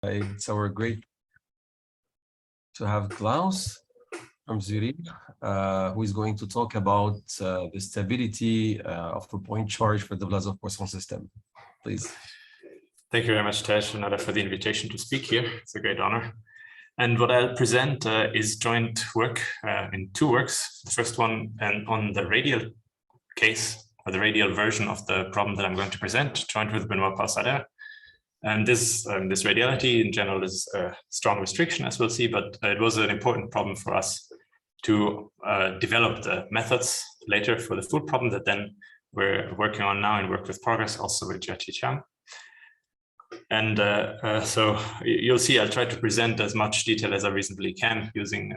It's our great to have Klaus from Zurich, who is going to talk about the stability of a point charge for the Vlasov-Poisson system. Please. Thank you very much, Tej, for the invitation to speak here. It's a great honor. And what I'll present is joint work in two works. The first one on the radial case, or the radial version of the problem that I'm going to present, joint with Widmayer. And this radiality in general is a strong restriction, as we'll see, but it was an important problem for us to develop the methods later for the full problem that then we're working on now in work with progress, also with Jia Chang. And so you'll see I'll try to present as much detail as I reasonably can using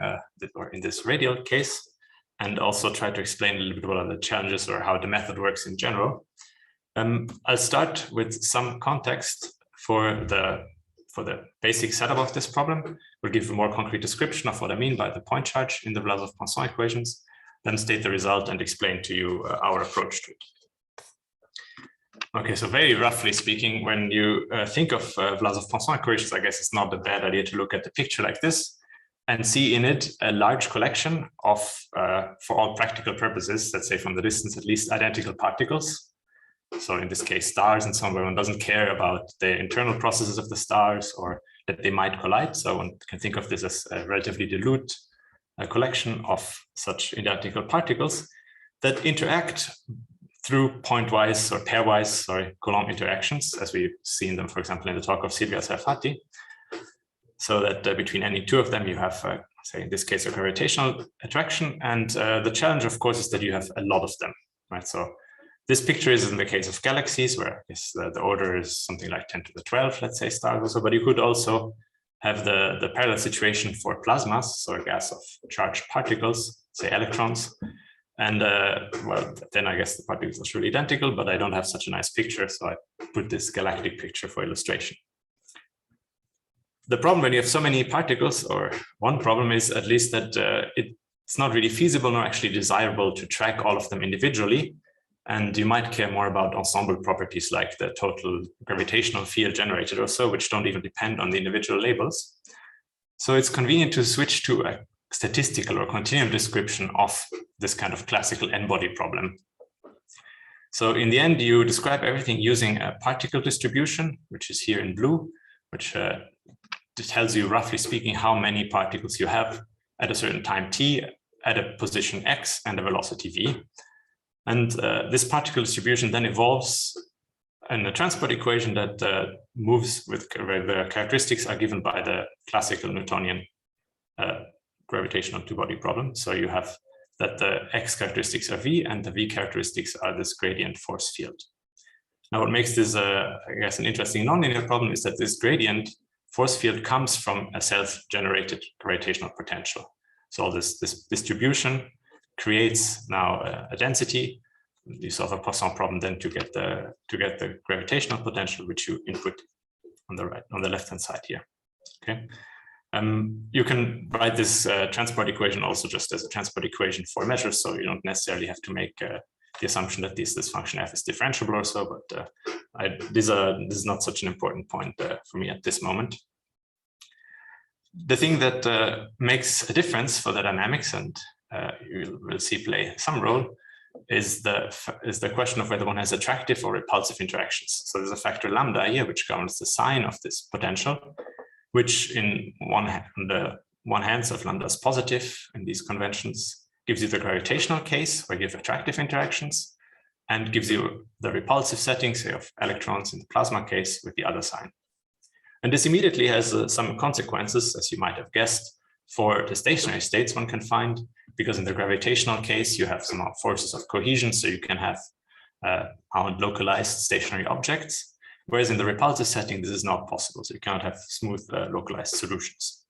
or in this radial case, and also try to explain a little bit what are the challenges or how the method works in general. I'll start with some context for the basic setup of this problem. We'll give a more concrete description of what I mean by the point charge in the Vlasov-Poisson equations, then state the result and explain to you our approach to it. Okay, so very roughly speaking, when you think of Vlasov-Poisson equations, I guess it's not a bad idea to look at the picture like this and see in it a large collection of, for all practical purposes, let's say from the distance at least, identical particles. So in this case, stars and so on, where one doesn't care about the internal processes of the stars or that they might collide. So one can think of this as a relatively dilute collection of such identical particles that interact through pointwise or pairwise, Coulomb interactions, as we've seen them, for example, in the talk of Silvia Sarfati. So that between any two of them, you have, say, in this case, a gravitational attraction. And the challenge, of course, is that you have a lot of them, right? So this picture is in the case of galaxies, where I guess the order is something like 10 to the 12, let's say, stars or so. But you could also have the parallel situation for plasmas, so a gas of charged particles, say electrons. And well, then I guess the particles are surely identical, but I don't have such a nice picture, so I put this galactic picture for illustration. The problem when you have so many particles, or one problem is at least that it's not really feasible nor actually desirable to track all of them individually. And you might care more about ensemble properties like the total gravitational field generated or so, which don't even depend on the individual labels. So it's convenient to switch to a statistical or continuum description of this kind of classical n-body problem. So in the end, you describe everything using a particle distribution, which is here in blue, which tells you, roughly speaking, how many particles you have at a certain time t, at a position x, and a velocity v. And this particle distribution then evolves in a transport equation that moves with where the characteristics are given by the classical Newtonian gravitational two-body problem. So you have that the x characteristics are v and the v characteristics are this gradient force field. Now what makes this, I guess, an interesting nonlinear problem is that this gradient force field comes from a self-generated gravitational potential. So this distribution creates now a density. You solve a Poisson problem then to get the gravitational potential, which you input on the left hand side here. Okay. You can write this transport equation also just as a transport equation for measures, so you don't necessarily have to make the assumption that this function f is differentiable or so, but this is not such an important point for me at this moment. The thing that makes a difference for the dynamics, and you will see play some role, is the question of whether one has attractive or repulsive interactions. So there's a factor lambda here, which governs the sign of this potential, which on the one hand, so if lambda is positive in these conventions, gives you the gravitational case where you have attractive interactions, and gives you the repulsive setting, say, of electrons in the plasma case with the other sign. And this immediately has some consequences, as you might have guessed, for the stationary states one can find, because in the gravitational case, you have some forces of cohesion, so you can have localized stationary objects, whereas in the repulsive setting, this is not possible, so you cannot have smooth localized solutions.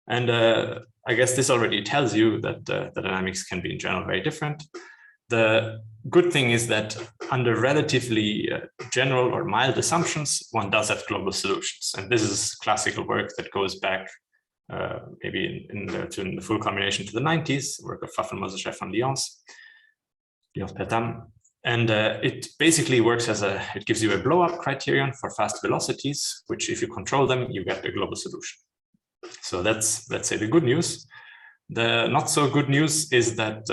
And I guess this already tells you that the dynamics can be in general very different. The good thing is that under relatively general or mild assumptions, one does have global solutions. And this is classical work that goes back maybe in the full combination to the 90s, work of Pfaffenmoser, Stefan Lyons, Pertam. And it basically works as it gives you a blow-up criterion for fast velocities, which if you control them, you get a global solution. So that's, let's say, the good news. The not so good news is that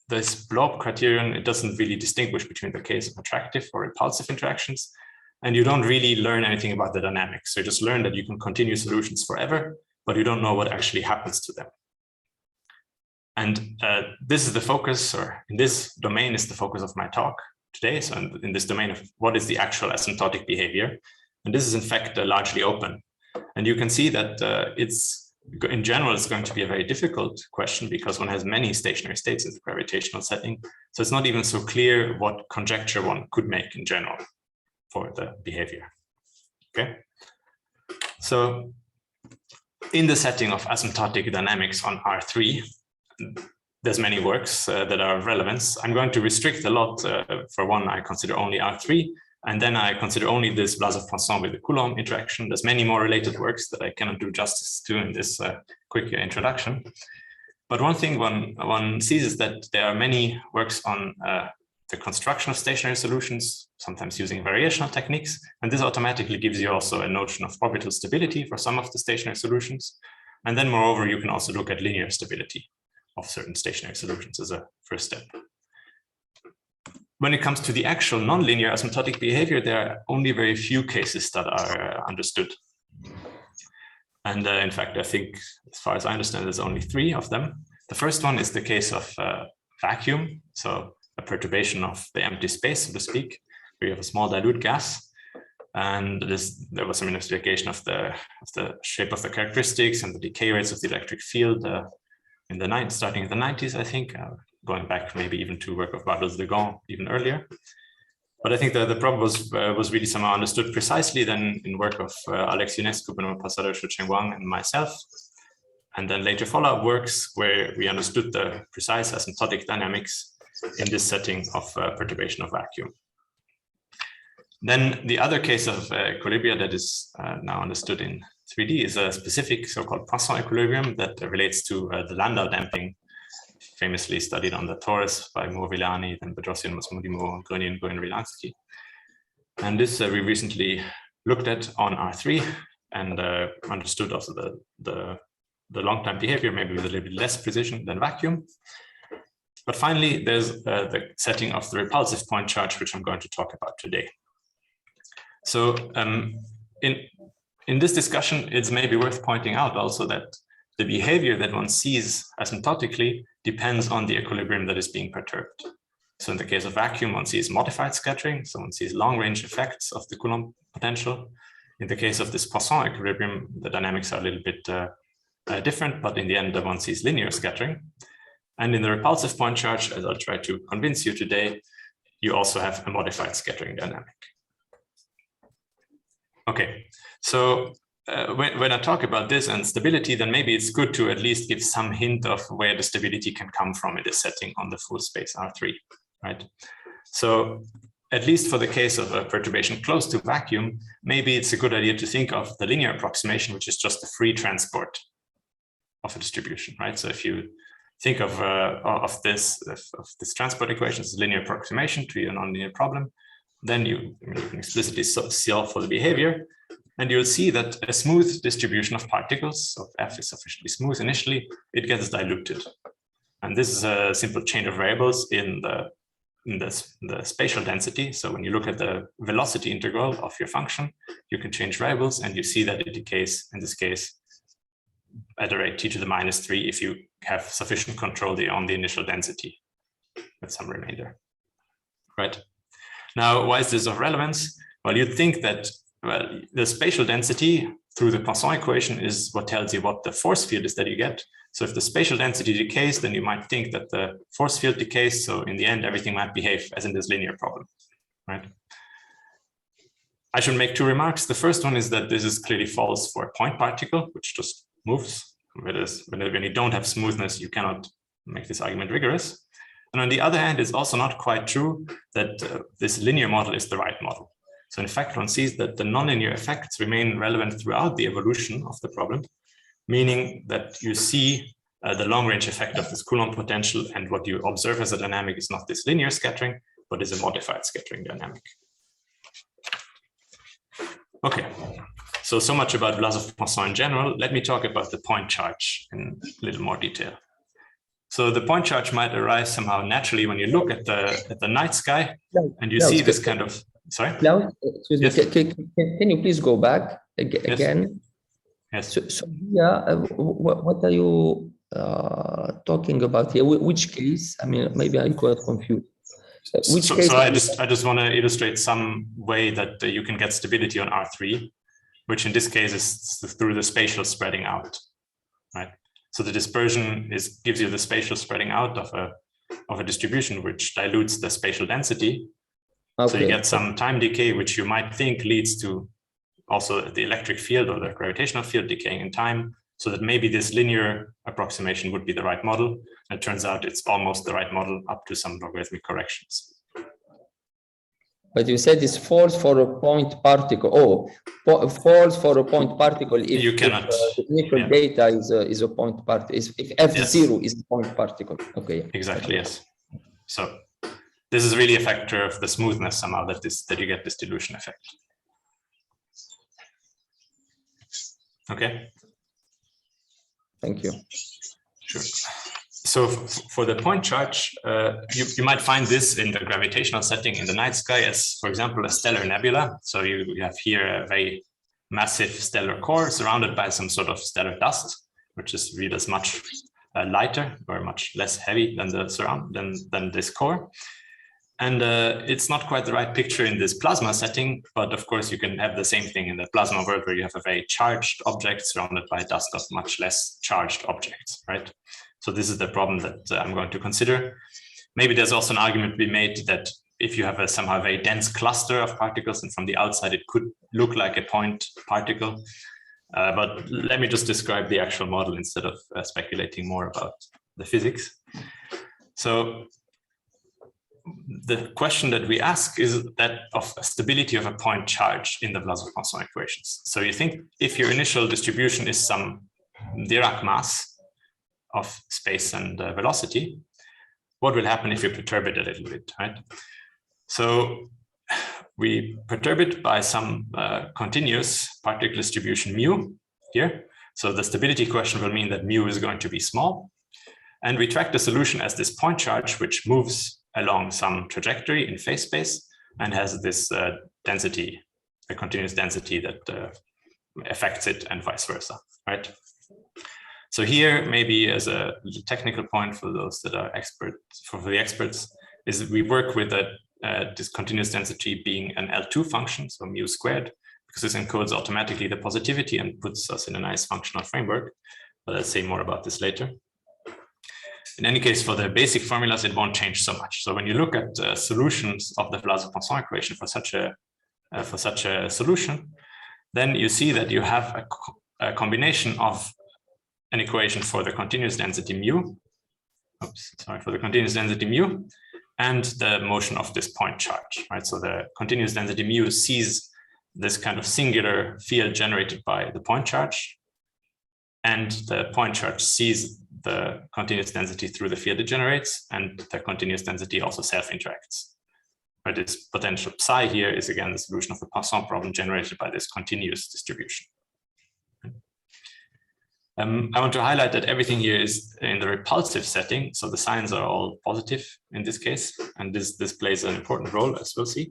this blow-up criterion, it doesn't really distinguish between the case of attractive or repulsive interactions, and you don't really learn anything about the dynamics. So you just learn that you can continue solutions forever, but you don't know what actually happens to them. And this is the focus, or in this domain is the focus of my talk today. So in this domain of what is the actual asymptotic behavior. And this is in fact largely open. And you can see that it's, in general, it's going to be a very difficult question because one has many stationary states in the gravitational setting. So it's not even so clear what conjecture one could make in general for the behavior. Okay. So in the setting of asymptotic dynamics on R3, there's many works that are of relevance. I'm going to restrict a lot. For one, I consider only R3, and then I consider only this Vlasov-Poisson with the Coulomb interaction. There's many more related works that I cannot do justice to in this quick introduction. But one thing one sees is that there are many works on the construction of stationary solutions, sometimes using variational techniques. And this automatically gives you also a notion of orbital stability for some of the stationary solutions. And then moreover, you can also look at linear stability of certain stationary solutions as a first step. When it comes to the actual nonlinear asymptotic behavior, there are only very few cases that are understood. And in fact, I think, as far as I understand, there's only 3 of them. The first one is the case of vacuum, so a perturbation of the empty space, so to speak, where you have a small dilute gas. And there was some investigation of the shape of the characteristics and the decay rates of the electric field starting in the 90s, I think, going back maybe even to work of Bartels-Degon even earlier. But I think that the problem was really somehow understood precisely then in work of Alex Ionescu, Benoît Passaro, Shucheng Wang, and myself. And then later follow-up works where we understood the precise asymptotic dynamics in this setting of perturbation of vacuum. Then the other case of equilibria that is now understood in 3D is a specific so-called Poisson equilibrium that relates to the Landau damping, famously studied on the torus by Moore-Villani, then Bedrosian, Masmudimo, Grönin, Goen-Rilansky. And this we recently looked at on R3 and understood also the long-time behavior, maybe with a little bit less precision than vacuum. But finally, there's the setting of the repulsive point charge, which I'm going to talk about today. So in this discussion, it's maybe worth pointing out also that the behavior that one sees asymptotically depends on the equilibrium that is being perturbed. So in the case of vacuum, one sees modified scattering, so one sees long-range effects of the Coulomb potential. In the case of this Poisson equilibrium, the dynamics are a little bit different, but in the end, one sees linear scattering. And in the repulsive point charge, as I'll try to convince you today, you also have a modified scattering dynamic. Okay, so when I talk about this and stability, then maybe it's good to at least give some hint of where the stability can come from in this setting on the full space R3, right? So at least for the case of a perturbation close to vacuum, maybe it's a good idea to think of the linear approximation, which is just the free transport of a distribution, right? So if you think of this transport equation as a linear approximation to a nonlinear problem, then you can explicitly solve for the behavior, and you'll see that a smooth distribution of particles, so if F is sufficiently smooth initially, it gets diluted. And this is a simple change of variables in the spatial density. So when you look at the velocity integral of your function, you can change variables, and you see that it decays, in this case, at a rate t to the -3 if you have sufficient control on the initial density with some remainder, right? Now, why is this of relevance? Well, you'd think that the spatial density through the Poisson equation is what tells you what the force field is that you get. So if the spatial density decays, then you might think that the force field decays. So in the end, everything might behave as in this linear problem, right? I should make 2 remarks. The first one is that this is clearly false for a point particle, which just moves. Whereas when you don't have smoothness, you cannot make this argument rigorous. And on the other hand, it's also not quite true that this linear model is the right model. So in fact, one sees that the nonlinear effects remain relevant throughout the evolution of the problem, meaning that you see the long-range effect of this Coulomb potential, and what you observe as a dynamic is not this linear scattering, but is a modified scattering dynamic. Okay, so much about Vlasov-Poisson in general. Let me talk about the point charge in a little more detail. So the point charge might arise somehow naturally when you look at the night sky, and you see this kind of, sorry? Klaus, excuse Yes. me, can you please go back again? Yes. So yeah, what are you talking about here? Which case? I mean, maybe I got confused. Which case? So I just want to illustrate some way that you can get stability on R3, which in this case is through the spatial spreading out, right? So the dispersion gives you the spatial spreading out of a distribution which dilutes the spatial density. Okay. So you get some time decay, which you might think leads to also the electric field or the gravitational field decaying in time, so that maybe this linear approximation would be the right model. And it turns out it's almost the right model up to some logarithmic corrections. But you said it's false for a point particle. Oh, false for a point particle if you cannot. If, the initial data is a point particle. If F0 is a point particle. Okay. Exactly. Yes. So this is really a factor of the smoothness somehow that you get this dilution effect. Okay. Thank you. Sure. So for the point charge, you might find this in the gravitational setting in the night sky as, for example, a stellar nebula. So you have here a very massive stellar core surrounded by some sort of stellar dust, which is viewed as much lighter or much less heavy than than this core. And it's not quite the right picture in this plasma setting, but of course you can have the same thing in the plasma world where you have a very charged object surrounded by dust of much less charged objects, right? So this is the problem that I'm going to consider. Maybe there's also an argument to be made that if you have a somehow very dense cluster of particles and from the outside it could look like a point particle. But let me just describe the actual model instead of speculating more about the physics. So the question that we ask is that of stability of a point charge in the Vlasov-Poisson equations. So you think if your initial distribution is some Dirac mass of space and velocity, what will happen if you perturb it a little bit, right? So we perturb it by some continuous particle distribution mu here. So the stability question will mean that mu is going to be small. And we track the solution as this point charge, which moves along some trajectory in phase space and has this density, a continuous density that affects it and vice versa, right? So here, maybe as a technical point for those that are experts, for the experts, is we work with this continuous density being an L2 function, so mu squared, because this encodes automatically the positivity and puts us in a nice functional framework. But I'll say more about this later. In any case, for the basic formulas, it won't change so much. So when you look at solutions of the Vlasov-Poisson equation for such a solution, then you see that you have a combination of an equation for the continuous density mu, for the continuous density mu, and the motion of this point charge, right? So the continuous density mu sees this kind of singular field generated by the point charge, and the point charge sees the continuous density through the field it generates, and the continuous density also self-interacts. But this potential psi here is again the solution of the Poisson problem generated by this continuous distribution. I want to highlight that everything here is in the repulsive setting, so the signs are all positive in this case, and this plays an important role, as we'll see.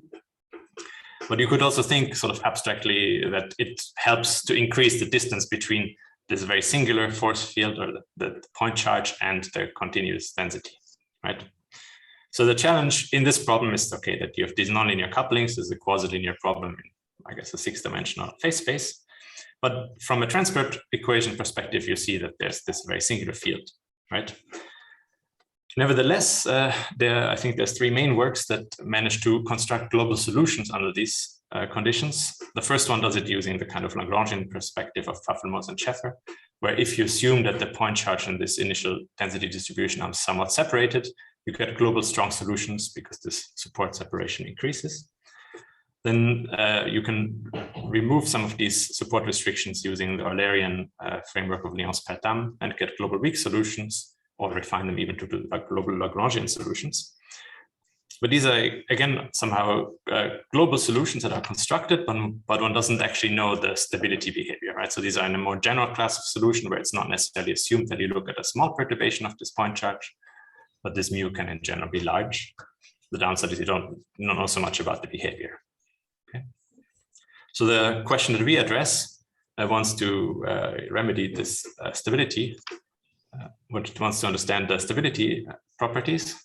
But you could also think sort of abstractly that it helps to increase the distance between this very singular force field or the point charge and the continuous density, right? So the challenge in this problem is, okay, that you have these nonlinear couplings. This is a quasi-linear problem in, I guess, a 6-dimensional phase space. But from a transport equation perspective, you see that there's this very singular field, right? Nevertheless, I think there's 3 main works that manage to construct global solutions under these conditions. The first one does it using the kind of Lagrangian perspective of Pfaffelmos and Scheffer, where if you assume that the point charge and this initial density distribution are somewhat separated, you get global strong solutions because this support separation increases. Then you can remove some of these support restrictions using the Eulerian framework of Lyons-Pertam and get global weak solutions, or refine them even to the global Lagrangian solutions. But these are, again, somehow global solutions that are constructed, but one doesn't actually know the stability behavior, right? So these are in a more general class of solution where it's not necessarily assumed that you look at a small perturbation of this point charge, but this mu can in general be large. The downside is you don't know so much about the behavior. Okay. So the question that we address wants to remedy this stability, wants to understand the stability properties.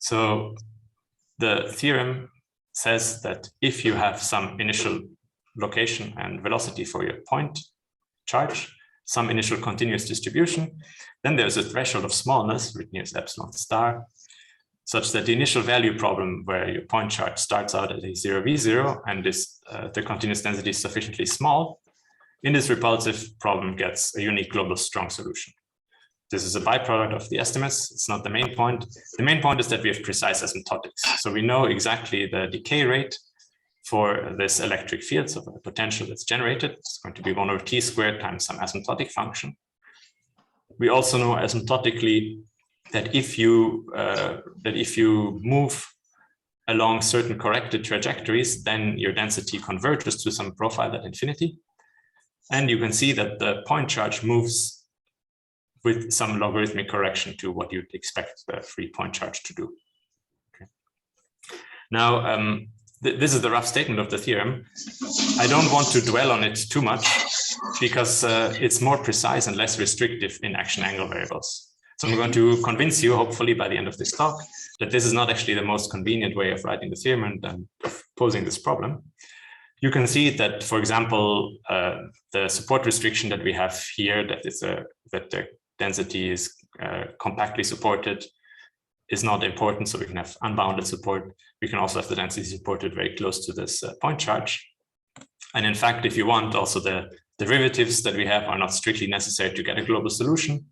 So the theorem says that if you have some initial location and velocity for your point charge, some initial continuous distribution, then there's a threshold of smallness written here as epsilon star, such that the initial value problem where your point charge starts out at a 0v0 and the continuous density is sufficiently small, in this repulsive problem gets a unique global strong solution. This is a byproduct of the estimates. It's not the main point. The main point is that we have precise asymptotics. So we know exactly the decay rate for this electric field, so the potential that's generated. It's going to be 1 over t squared times some asymptotic function. We also know asymptotically that if you move along certain corrected trajectories, then your density converges to some profile at infinity. And you can see that the point charge moves with some logarithmic correction to what you'd expect the free point charge to do. Okay. Now, this is the rough statement of the theorem. I don't want to dwell on it too much because it's more precise and less restrictive in action angle variables. So I'm going to convince you, hopefully by the end of this talk, that this is not actually the most convenient way of writing the theorem and posing this problem. You can see that, for example, the support restriction that we have here, that the density is compactly supported, is not important. So we can have unbounded support. We can also have the density supported very close to this point charge. And in fact, if you want, also the derivatives that we have are not strictly necessary to get a global solution.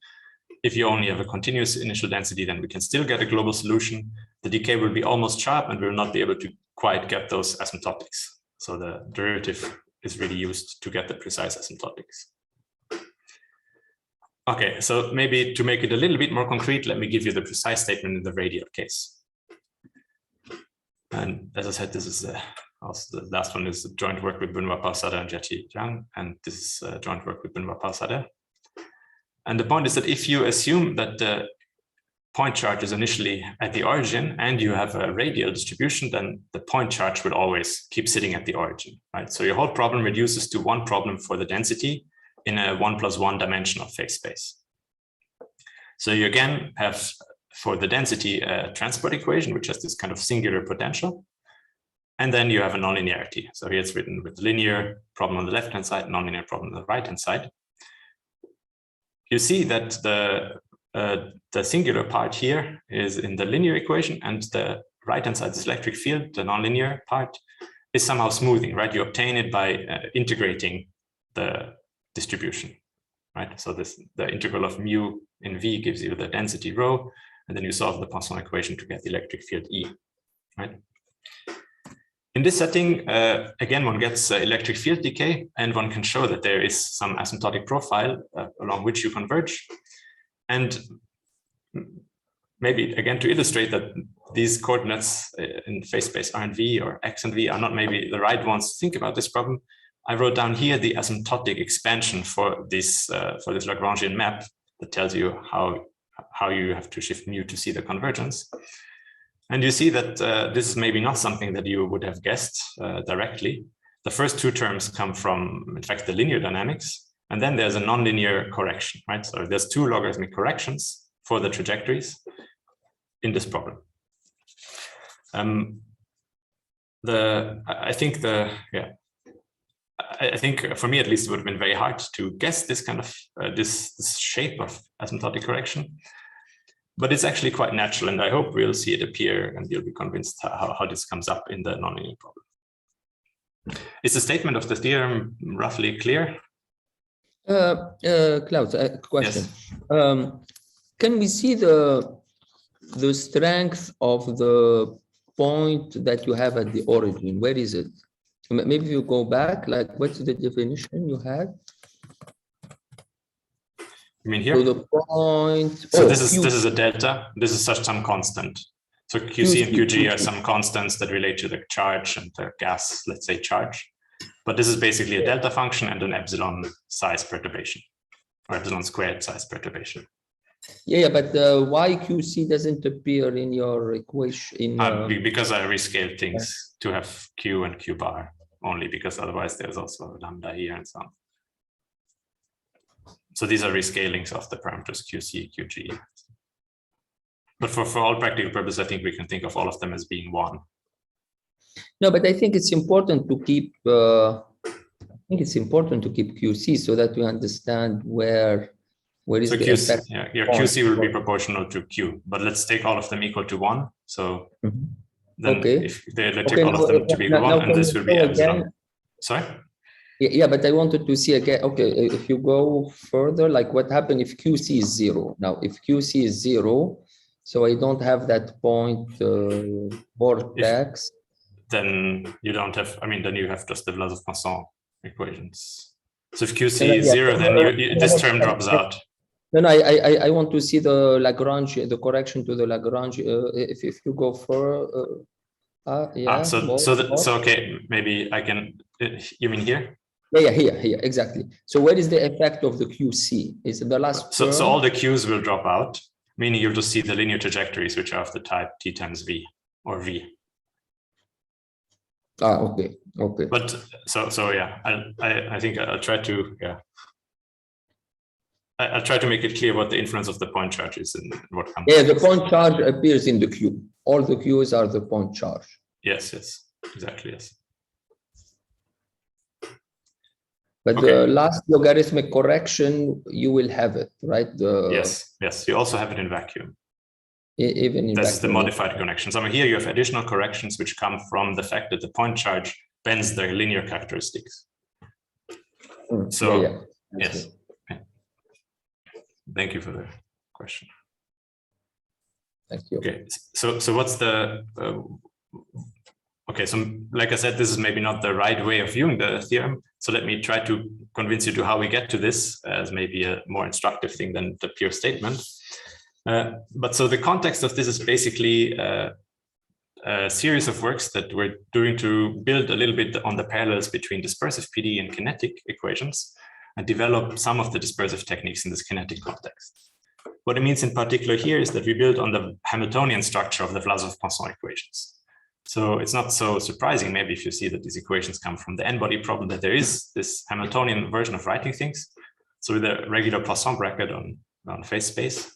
If you only have a continuous initial density, then we can still get a global solution. The decay will be almost sharp and we will not be able to quite get those asymptotics. So the derivative is really used to get the precise asymptotics. Okay, so maybe to make it a little bit more concrete, let me give you the precise statement in the radial case. And as I said, this is also the last one is joint work with Benoit Pausada and Jiechi Jiang, and this is joint work with Benoit Pausada. And the point is that if you assume that the point charge is initially at the origin and you have a radial distribution, then the point charge will always keep sitting at the origin, right? So your whole problem reduces to one problem for the density in a 1+1 dimensional phase space. So you again have for the density a transport equation, which has this kind of singular potential. And then you have a nonlinearity. So here it's written with linear problem on the left-hand side, nonlinear problem on the right-hand side. You see that the singular part here is in the linear equation, and the right-hand side, this electric field, the nonlinear part, is somehow smoothing, right? You obtain it by integrating the distribution, right? So the integral of mu in V gives you the density rho, and then you solve the Poisson equation to get the electric field E, right? In this setting, again, one gets electric field decay, and one can show that there is some asymptotic profile along which you converge. And maybe, again, to illustrate that these coordinates in phase space R and V or X and V are not maybe the right ones to think about this problem, I wrote down here the asymptotic expansion for this Lagrangian map that tells you how you have to shift mu to see the convergence. And you see that this is maybe not something that you would have guessed directly. The first two terms come from, in fact, the linear dynamics. And then there's a nonlinear correction, right? So there's two logarithmic corrections for the trajectories in this problem. I think for me, at least, it would have been very hard to guess this kind of this shape of asymptotic correction. But it's actually quite natural, and I hope we'll see it appear and you'll be convinced how this comes up in the nonlinear problem. Is the statement of the theorem roughly clear? Klaus, a question. Yes. Can we see the strength of the point that you have at the origin? Where is it? Maybe you go back, like what's the definition you had? You mean here? So the point. So this is a delta. This is such some constant. So QC and QG are some constants that relate to the charge and the gas, let's say, charge. But this is basically a delta function and an epsilon size perturbation, or epsilon squared size perturbation. Yeah, but why QC doesn't appear in your equation? Because I rescaled things to have Q and Q bar only, because otherwise there's also lambda here and so on. So these are rescalings of the parameters QC, QG. But for all practical purposes, I think we can think of all of them as being one. No, but I think it's important to keep. QC so that we understand where is so the QC, effect. yeah, your QC will be proportional to Q. But let's take all of them equal to 1. So then if they take all of them to be equal to 1, and this will be epsilon. Again? Sorry. Yeah, but I wanted to see again. Okay, if you go further, like what happened if QC is 0? Now, if QC is 0, so I don't have that point vortex. Then you don't have. I mean, then you have just the Vlasov-Poisson equations. So if QC is 0, then this term drops out. No, I want to see the Lagrange, the correction to the Lagrange. If you go for so okay, maybe I can. You mean here? Yeah, here, exactly. So where is the effect of the QC? Is it the last? So all the Q's will drop out, meaning you'll just see the linear trajectories, which are of the type T times V or V. Okay. But so yeah, I think I'll try to I'll try to make it clear what the influence of the point charge is and what comes. Yeah, the point charge appears in the Q. All the Q's are the point charge. Yes, exactly, yes. But the last logarithmic correction, you will have it, right? Yes. You also have it in vacuum. Even in That's the modified connections. I mean, here you have additional corrections which come from the fact that the point charge bends the linear characteristics. So yes. Thank you for the question. Thank you. Okay, so what's the okay, so like I said, this is maybe not the right way of viewing the theorem. So let me try to convince you to how we get to this as maybe a more instructive thing than the pure statement. But so the context of this is basically a series of works that we're doing to build a little bit on the parallels between dispersive PD and kinetic equations and develop some of the dispersive techniques in this kinetic context. What it means in particular here is that we build on the Hamiltonian structure of the Vlasov-Poisson equations. So it's not so surprising, maybe, if you see that these equations come from the n-body problem, that there is this Hamiltonian version of writing things. So with a regular Poisson bracket on phase space,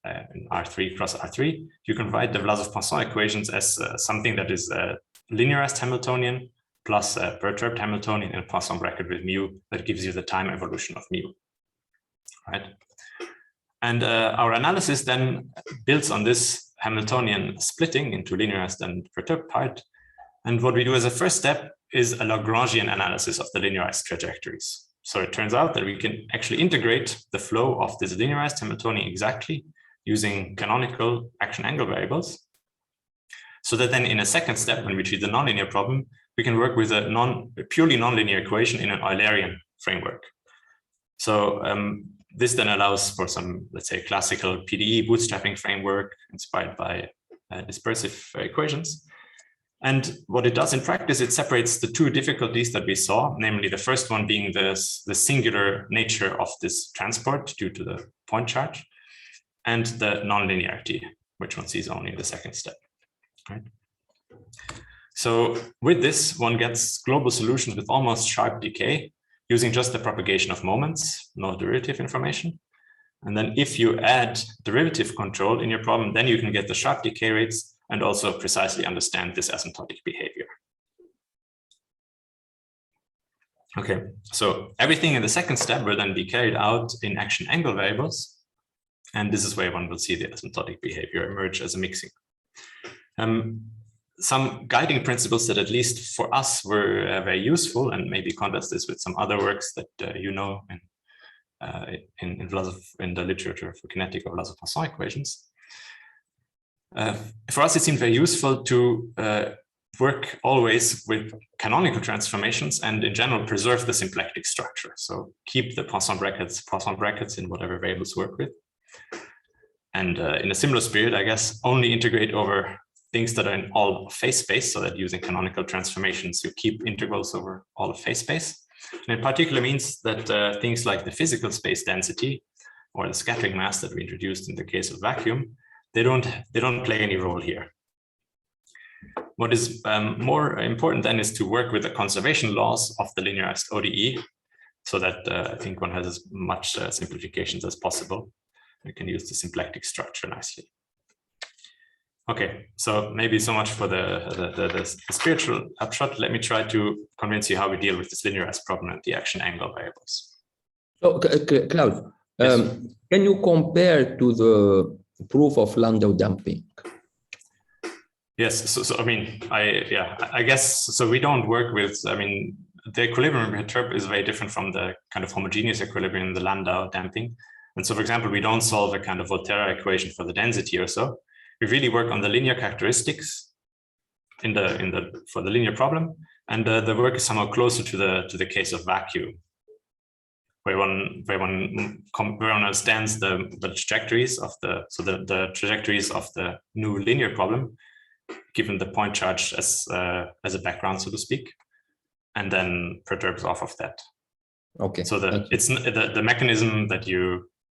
in R3 cross R3, you can write the Vlasov-Poisson equations as something that is a linearized Hamiltonian plus a perturbed Hamiltonian in a Poisson bracket with mu that gives you the time evolution of mu, right? And our analysis then builds on this Hamiltonian splitting into linearized and perturbed part. And what we do as a first step is a Lagrangian analysis of the linearized trajectories. So it turns out that we can actually integrate the flow of this linearized Hamiltonian exactly using canonical action angle variables. So that then in a second step, when we treat the nonlinear problem, we can work with a purely nonlinear equation in an Eulerian framework. So this then allows for some, let's say, classical PDE bootstrapping framework inspired by dispersive equations. And what it does in practice, it separates the two difficulties that we saw, namely the first one being the singular nature of this transport due to the point charge, and the nonlinearity, which one sees only in the second step. Right? So with this, one gets global solutions with almost sharp decay using just the propagation of moments, no derivative information. And then if you add derivative control in your problem, then you can get the sharp decay rates and also precisely understand this asymptotic behavior. Okay, so everything in the second step will then be carried out in action angle variables. And this is where one will see the asymptotic behavior emerge as a mixing. Some guiding principles that at least for us were very useful, and maybe contrast this with some other works that you know in the literature for kinetic or Vlasov-Poisson equations. For us, it seemed very useful to work always with canonical transformations and in general preserve the symplectic structure. So keep the Poisson brackets in whatever variables work with. And in a similar spirit, I guess, only integrate over things that are in all of phase space, so that using canonical transformations, you keep integrals over all of phase space. And in particular means that things like the physical space density or the scattering mass that we introduced in the case of vacuum, they don't play any role here. What is more important then is to work with the conservation laws of the linearized ODE, so that I think one has as much simplifications as possible. We can use the symplectic structure nicely. Okay, so maybe so much for the spiritual upshot. Let me try to convince you how we deal with this linearized problem and the action angle variables. So, Klaus, Yes. Can you compare to the proof of Landau damping? Yes, so I mean, I guess, so we don't work with, I mean, the equilibrium perturb is very different from the kind of homogeneous equilibrium in the Landau damping. And so, for example, we don't solve a kind of Volterra equation for the density or so. We really work on the linear characteristics for the linear problem, and the work is somehow closer to the case of vacuum, where one understands the trajectories of the trajectories of the new linear problem, given the point charge as a background, so to speak, and then perturbs off of that. Okay. So the mechanism that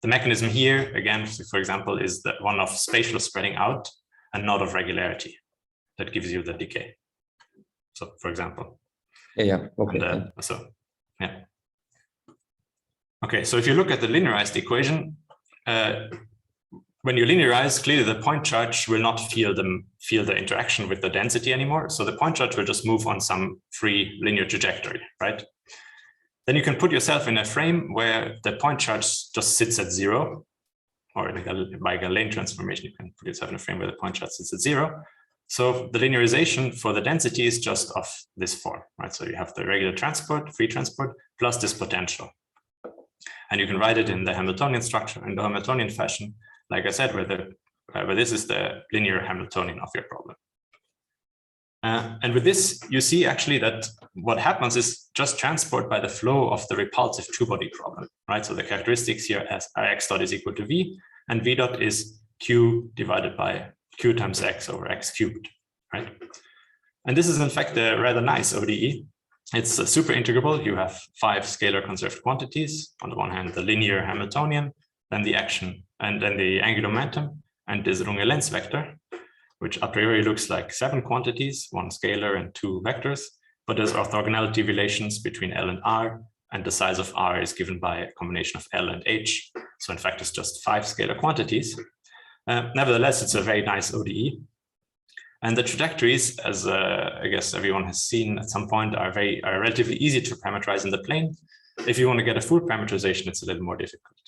the mechanism here, again, for example, is the one of spatial spreading out and not of regularity that gives you the decay. So, for example. Yeah. Okay. And, Okay, so if you look at the linearized equation, when you linearize, clearly the point charge will not feel the interaction with the density anymore. So the point charge will just move on some free linear trajectory, right? Then you can put yourself in a frame where the point charge just sits at 0, or by Gaussian transformation, you can put yourself in a frame where the point charge sits at 0. So the linearization for the density is just of this form, right? So you have the regular transport, free transport, plus this potential. And you can write it in the Hamiltonian structure, in the Hamiltonian fashion, like I said, where this is the linear Hamiltonian of your problem. And with this, you see actually that what happens is just transport by the flow of the repulsive two-body problem, right? So the characteristics here are x dot is equal to v, and v dot is q divided by q times x over x cubed, right? And this is in fact a rather nice ODE. It's a super integrable. You have 5 scalar conserved quantities. On the one hand, the linear Hamiltonian, then the action, and then the angular momentum, and this Runge-Lenz vector, which a priori looks like 7 quantities, 1 scalar and 2 vectors, but there's orthogonality relations between L and R, and the size of R is given by a combination of L and H. So in fact, it's just 5 scalar quantities. Nevertheless, it's a very nice ODE. And the trajectories, as I guess everyone has seen at some point, are relatively easy to parameterize in the plane. If you want to get a full parameterization, it's a little more difficult.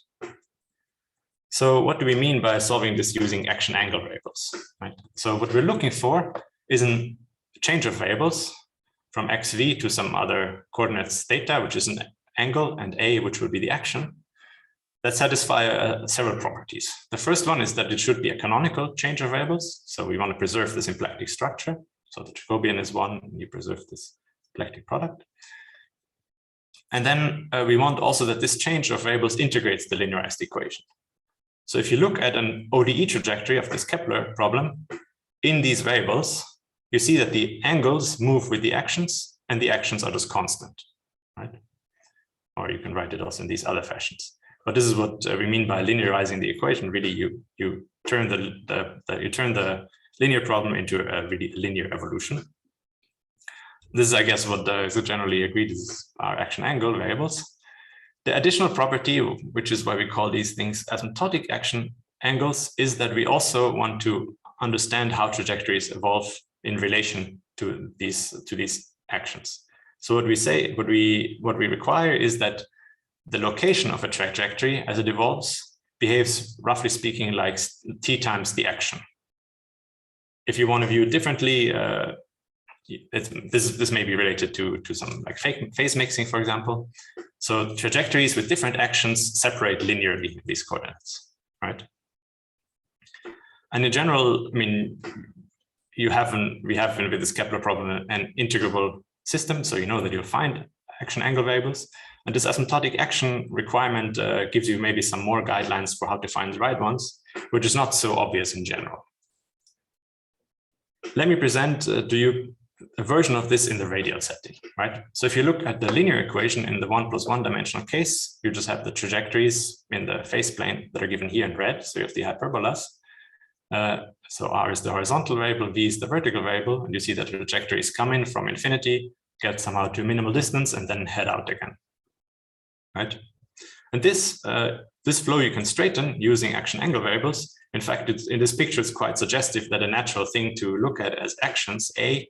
So what do we mean by solving this using action angle variables, right? So what we're looking for is a change of variables from xv to some other coordinates theta, which is an angle, and a, which will be the action, that satisfy several properties. The first one is that it should be a canonical change of variables. So we want to preserve the symplectic structure. So the Jacobian is 1, and you preserve this symplectic product. And then we want also that this change of variables integrates the linearized equation. So if you look at an ODE trajectory of this Kepler problem, in these variables, you see that the angles move with the actions, and the actions are just constant, right? Or you can write it also in these other fashions. But this is what we mean by linearizing the equation. Really, you turn the linear problem into a really linear evolution. This is, I guess, what is generally agreed is our action angle variables. The additional property, which is why we call these things asymptotic action angles, is that we also want to understand how trajectories evolve in relation to these actions. So what we require is that the location of a trajectory as it evolves behaves, roughly speaking, like t times the action. If you want to view it differently, this may be related to some like phase mixing, for example. So trajectories with different actions separate linearly these coordinates, right? And in general, I mean, we have with this Kepler problem an integrable system, so you know that you'll find action angle variables. And this asymptotic action requirement gives you maybe some more guidelines for how to find the right ones, which is not so obvious in general. let me present to you a version of this in the radial setting, right? So if you look at the linear equation in the 1 + 1 dimensional case, you just have the trajectories in the phase plane that are given here in red. So you have the hyperbolas. So R is the horizontal variable, V is the vertical variable, and you see that the trajectories come in from infinity, get somehow to minimal distance, and then head out again, right? And this flow you can straighten using action angle variables. In fact, in this picture, it's quite suggestive that a natural thing to look at as actions, A,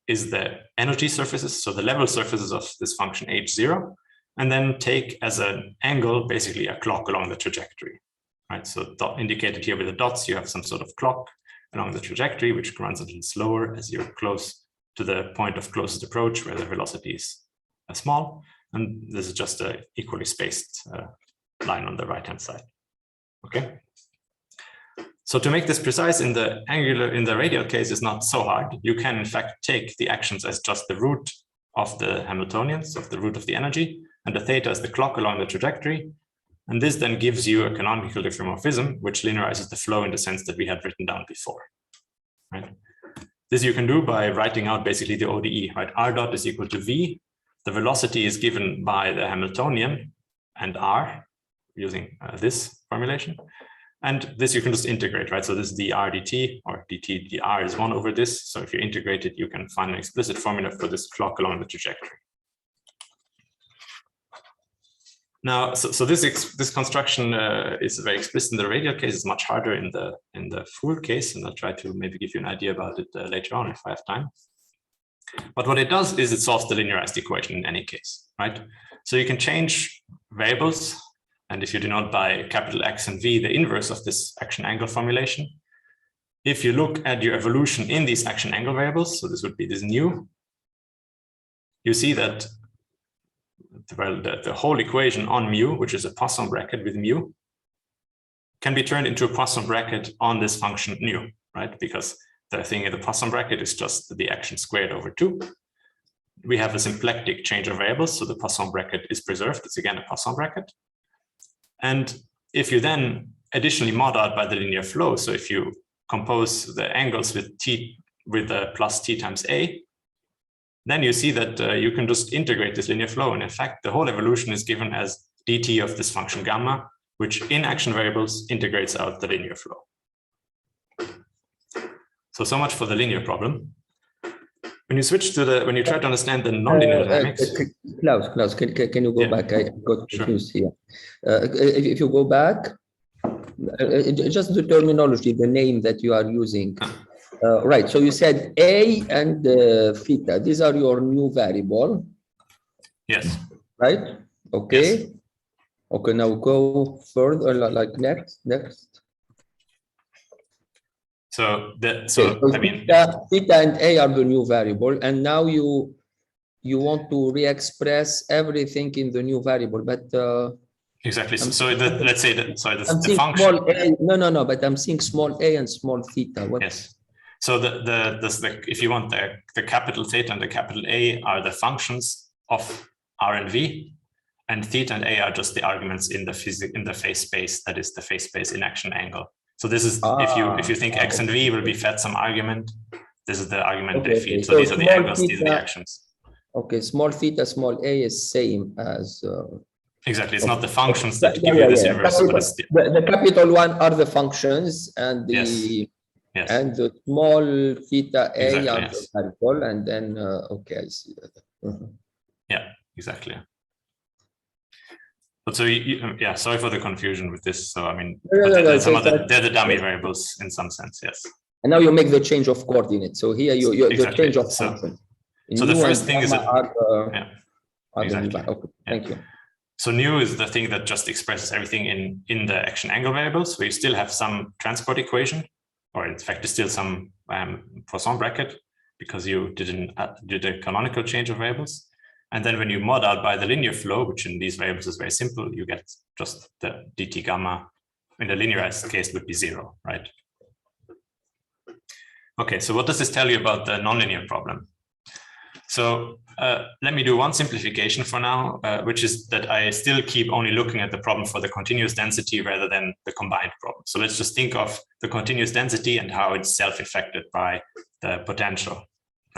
is the energy surfaces, so the level surfaces of this function h0, and then take as an angle, basically a clock along the trajectory, right? So indicated here with the dots, you have some sort of clock along the trajectory, which runs a little slower as you're close to the point of closest approach where the velocity is small. And this is just an equally spaced line on the right-hand side, okay? So to make this precise, in the radial case, is not so hard. You can in fact take the actions as just the root of the Hamiltonians, of the root of the energy, and the theta is the clock along the trajectory. And this then gives you a canonical diffeomorphism, which linearizes the flow in the sense that we had written down before, right? This you can do by writing out basically the ODE, right? R dot is equal to V. The velocity is given by the Hamiltonian and R using this formulation. And this you can just integrate, right? So this is dr dt, or dt dr is 1 over this. So if you integrate it, you can find an explicit formula for this clock along the trajectory. Now, so this construction is very explicit in the radial case. It's much harder in the full case, and I'll try to maybe give you an idea about it later on if I have time. But what it does is it solves the linearized equation in any case, right? So you can change variables. And if you denote by capital X and V, the inverse of this action angle formulation, if you look at your evolution in these action angle variables, so this would be this nu, you see that well, the whole equation on mu, which is a Poisson bracket with mu, can be turned into a Poisson bracket on this function nu, right? Because the thing in the Poisson bracket is just the action squared over 2. We have a symplectic change of variables, so the Poisson bracket is preserved. It's again a Poisson bracket. And if you then additionally mod out by the linear flow, so if you compose the angles with t with plus t times a, then you see that you can just integrate this linear flow. And in fact, the whole evolution is given as dt of this function gamma, which in action variables integrates out the linear flow. So much for the linear problem. When you switch to when you try to understand the nonlinear dynamics. Klaus, can you go back? I got confused here. If you go back, just the terminology, the name that you are using. Right, so you said A and theta, these are your new variable. Yes. Right, okay. Yes. Okay, now go further, like next. So I mean, theta and A are the new variable, and now you want to re-express everything in the new variable, but exactly. Let's say that. So the function. Small a, no, but I'm seeing small a and small theta. What? Yes. So if you want the capital theta and the capital A are the functions of R and V, and theta and A are just the arguments in the phase space, that is the phase space in action angle. So this is if you think X and V will be fed some argument, this is the argument they feed. So these are the angles, these are the actions. Okay, small theta, small a is same as exactly. It's not the functions that give you this inverse, but it's the capital one are the functions, and the and the small theta a are the variable, and then okay, I see that. Yeah, exactly. But so sorry for the confusion with this. So I mean, they're the dummy variables in some sense, yes. And now you make the change of coordinates. So here the change of function. So the first thing is exactly. Okay, thank you. So nu is the thing that just expresses everything in the action angle variables. So you still have some transport equation, or in fact, there's still some Poisson bracket because you did a canonical change of variables. And then when you mod out by the linear flow, which in these variables is very simple, you get just the dt gamma. In the linearized case would be 0, right? Okay, so what does this tell you about the nonlinear problem? So let me do one simplification for now, which is that I still keep only looking at the problem for the continuous density rather than the combined problem. So let's just think of the continuous density and how it's self-affected by the potential,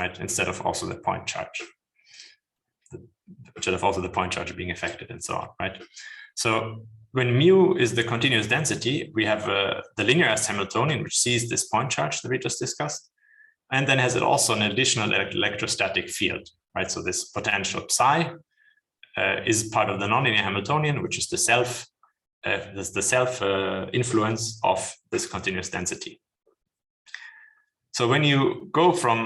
right? Instead of also the point charge. Instead of also the point charge being affected and so on, right? So when mu is the continuous density, we have the linearized Hamiltonian, which sees this point charge that we just discussed, and then has it also an additional electrostatic field, right? So this potential psi is part of the nonlinear Hamiltonian, which is the self influence of this continuous density. So when you go from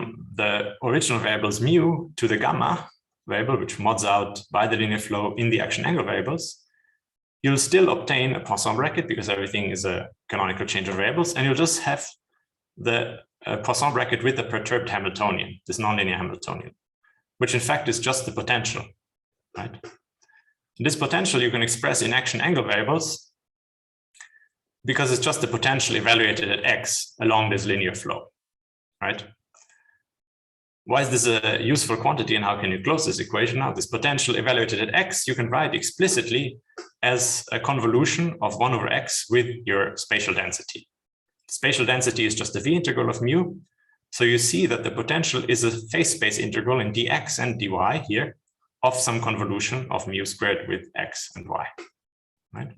the original variables mu to the gamma variable, which mods out by the linear flow in the action angle variables, you'll still obtain a Poisson bracket because everything is a canonical change of variables, and you'll just have the Poisson bracket with the perturbed Hamiltonian, this nonlinear Hamiltonian, which in fact is just the potential, right? This potential you can express in action angle variables because it's just the potential evaluated at x along this linear flow, right? Why is this a useful quantity and how can you close this equation? Now, this potential evaluated at x, you can write explicitly as a convolution of 1 over x with your spatial density. Spatial density is just the v integral of mu. So you see that the potential is a phase space integral in dx and dy here of some convolution of mu squared with x and y, right?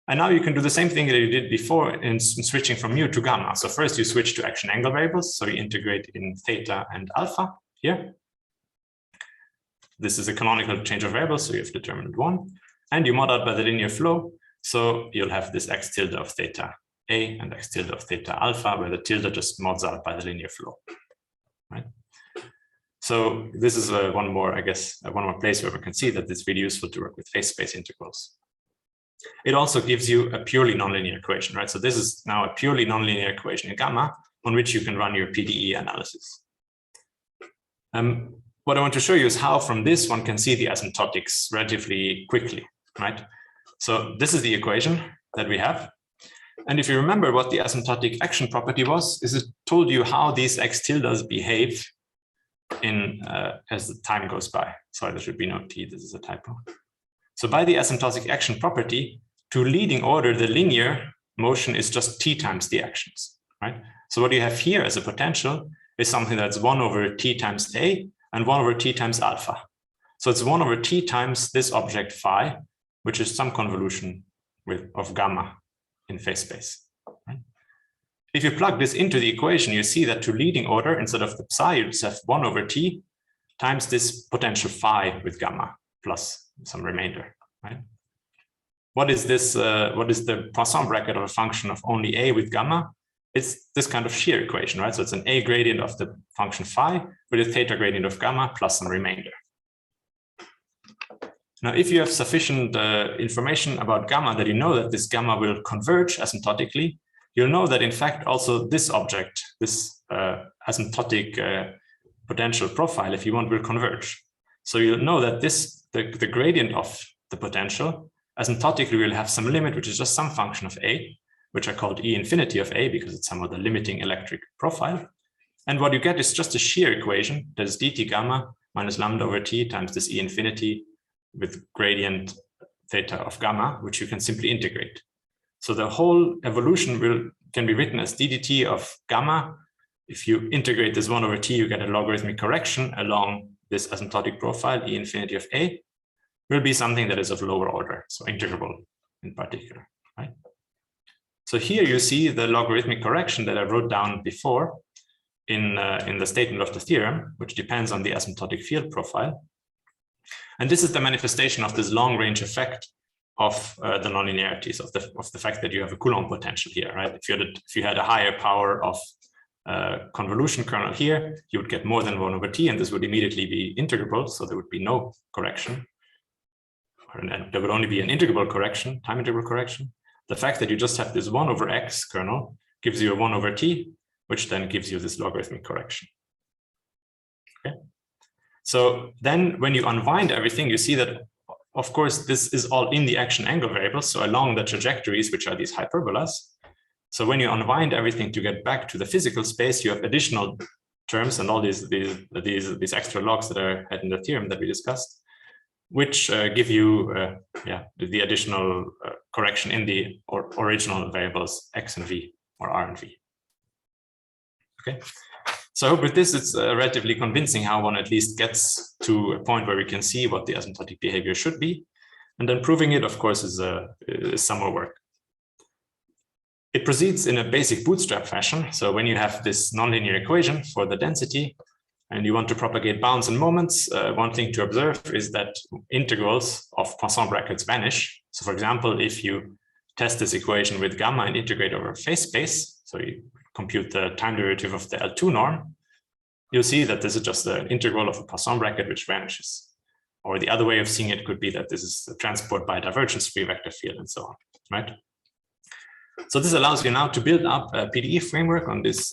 And now you can do the same thing that you did before in switching from mu to gamma. So first you switch to action angle variables. So you integrate in theta and alpha here. This is a canonical change of variables, so you have determinant 1. And you mod out by the linear flow. So you'll have this x tilde of theta a and x tilde of theta alpha, where the tilde just mods out by the linear flow, right? So this is one more place where we can see that it's really useful to work with phase space integrals. It also gives you a purely nonlinear equation, right? So this is now a purely nonlinear equation in gamma on which you can run your PDE analysis. What I want to show you is how from this one can see the asymptotics relatively quickly, right? So this is the equation that we have. And if you remember what the asymptotic action property was, is it told you how these x tildes behave in as the time goes by. Sorry, there should be no t, this is a typo. So by the asymptotic action property, to leading order, the linear motion is just t times the actions, right? So what you have here as a potential is something that's 1 over t times a and 1 over t times alpha. So it's 1 over t times this object phi, which is some convolution of gamma in phase space, right? If you plug this into the equation, you see that to leading order, instead of the psi, you just have 1 over t times this potential phi with gamma plus some remainder, right? What is this? What is the Poisson bracket of a function of only a with gamma? It's this kind of shear equation, right? So it's an a gradient of the function phi with a theta gradient of gamma plus some remainder. Now, if you have sufficient information about gamma that you know that this gamma will converge asymptotically, you'll know that in fact also this object, this asymptotic potential profile, if you want, will converge. So you'll know that the gradient of the potential asymptotically will have some limit, which is just some function of a, which I called E infinity of a because it's somehow the limiting electric profile. And what you get is just a shear equation that is dt gamma minus lambda over t times this E infinity with gradient theta of gamma, which you can simply integrate. So the whole evolution can be written as ddt of gamma. If you integrate this 1 over t, you get a logarithmic correction along this asymptotic profile, E infinity of a, will be something that is of lower order, so integrable in particular, right? So here you see the logarithmic correction that I wrote down before in the statement of the theorem, which depends on the asymptotic field profile. And this is the manifestation of this long-range effect of the nonlinearities, of the fact that you have a Coulomb potential here, right? If you had a higher power of convolution kernel here, you would get more than 1 over t, and this would immediately be integrable, so there would be no correction. And there would only be an integrable correction, time integral correction. The fact that you just have this 1 over x kernel gives you a 1 over t, which then gives you this logarithmic correction. Okay. So then when you unwind everything, you see that, of course, this is all in the action angle variables, so along the trajectories, which are these hyperbolas. So when you unwind everything to get back to the physical space, you have additional terms and all these extra logs that are in the theorem that we discussed, which give you the additional correction in the original variables x and v, or r and v. Okay, So I hope with this, it's relatively convincing how one at least gets to a point where we can see what the asymptotic behavior should be. And then proving it, of course, is some more work. It proceeds in a basic bootstrap fashion. So when you have this nonlinear equation for the density and you want to propagate bounds and moments, one thing to observe is that integrals of Poisson brackets vanish. So for example, if you test this equation with gamma and integrate over phase space, so you compute the time derivative of the L2 norm, you'll see that this is just an integral of a Poisson bracket which vanishes. Or the other way of seeing it could be that this is a transport by a divergence-free vector field and so on, right? So this allows you now to build up a PDE framework on this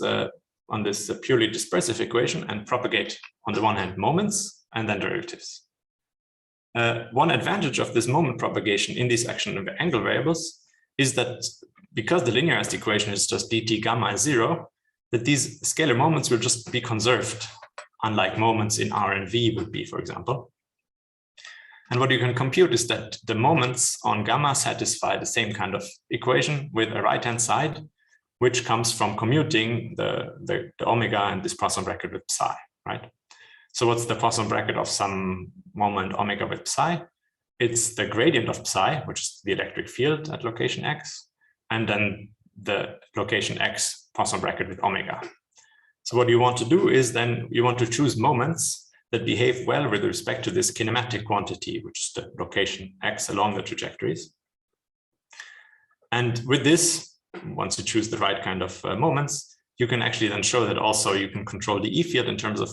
purely dispersive equation and propagate, on the one hand, moments and then derivatives. One advantage of this moment propagation in these action and angle variables is that because the linearized equation is just dt gamma is 0, that these scalar moments will just be conserved, unlike moments in R and V would be, for example. And what you can compute is that the moments on gamma satisfy the same kind of equation with a right-hand side, which comes from commuting the omega and this Poisson bracket with psi, right? So what's the Poisson bracket of some moment omega with psi? It's the gradient of psi, which is the electric field at location x, and then the location x Poisson bracket with omega. So what you want to do is then you want to choose moments that behave well with respect to this kinematic quantity, which is the location x along the trajectories. And with this, once you choose the right kind of moments, you can actually then show that also you can control the E field in terms of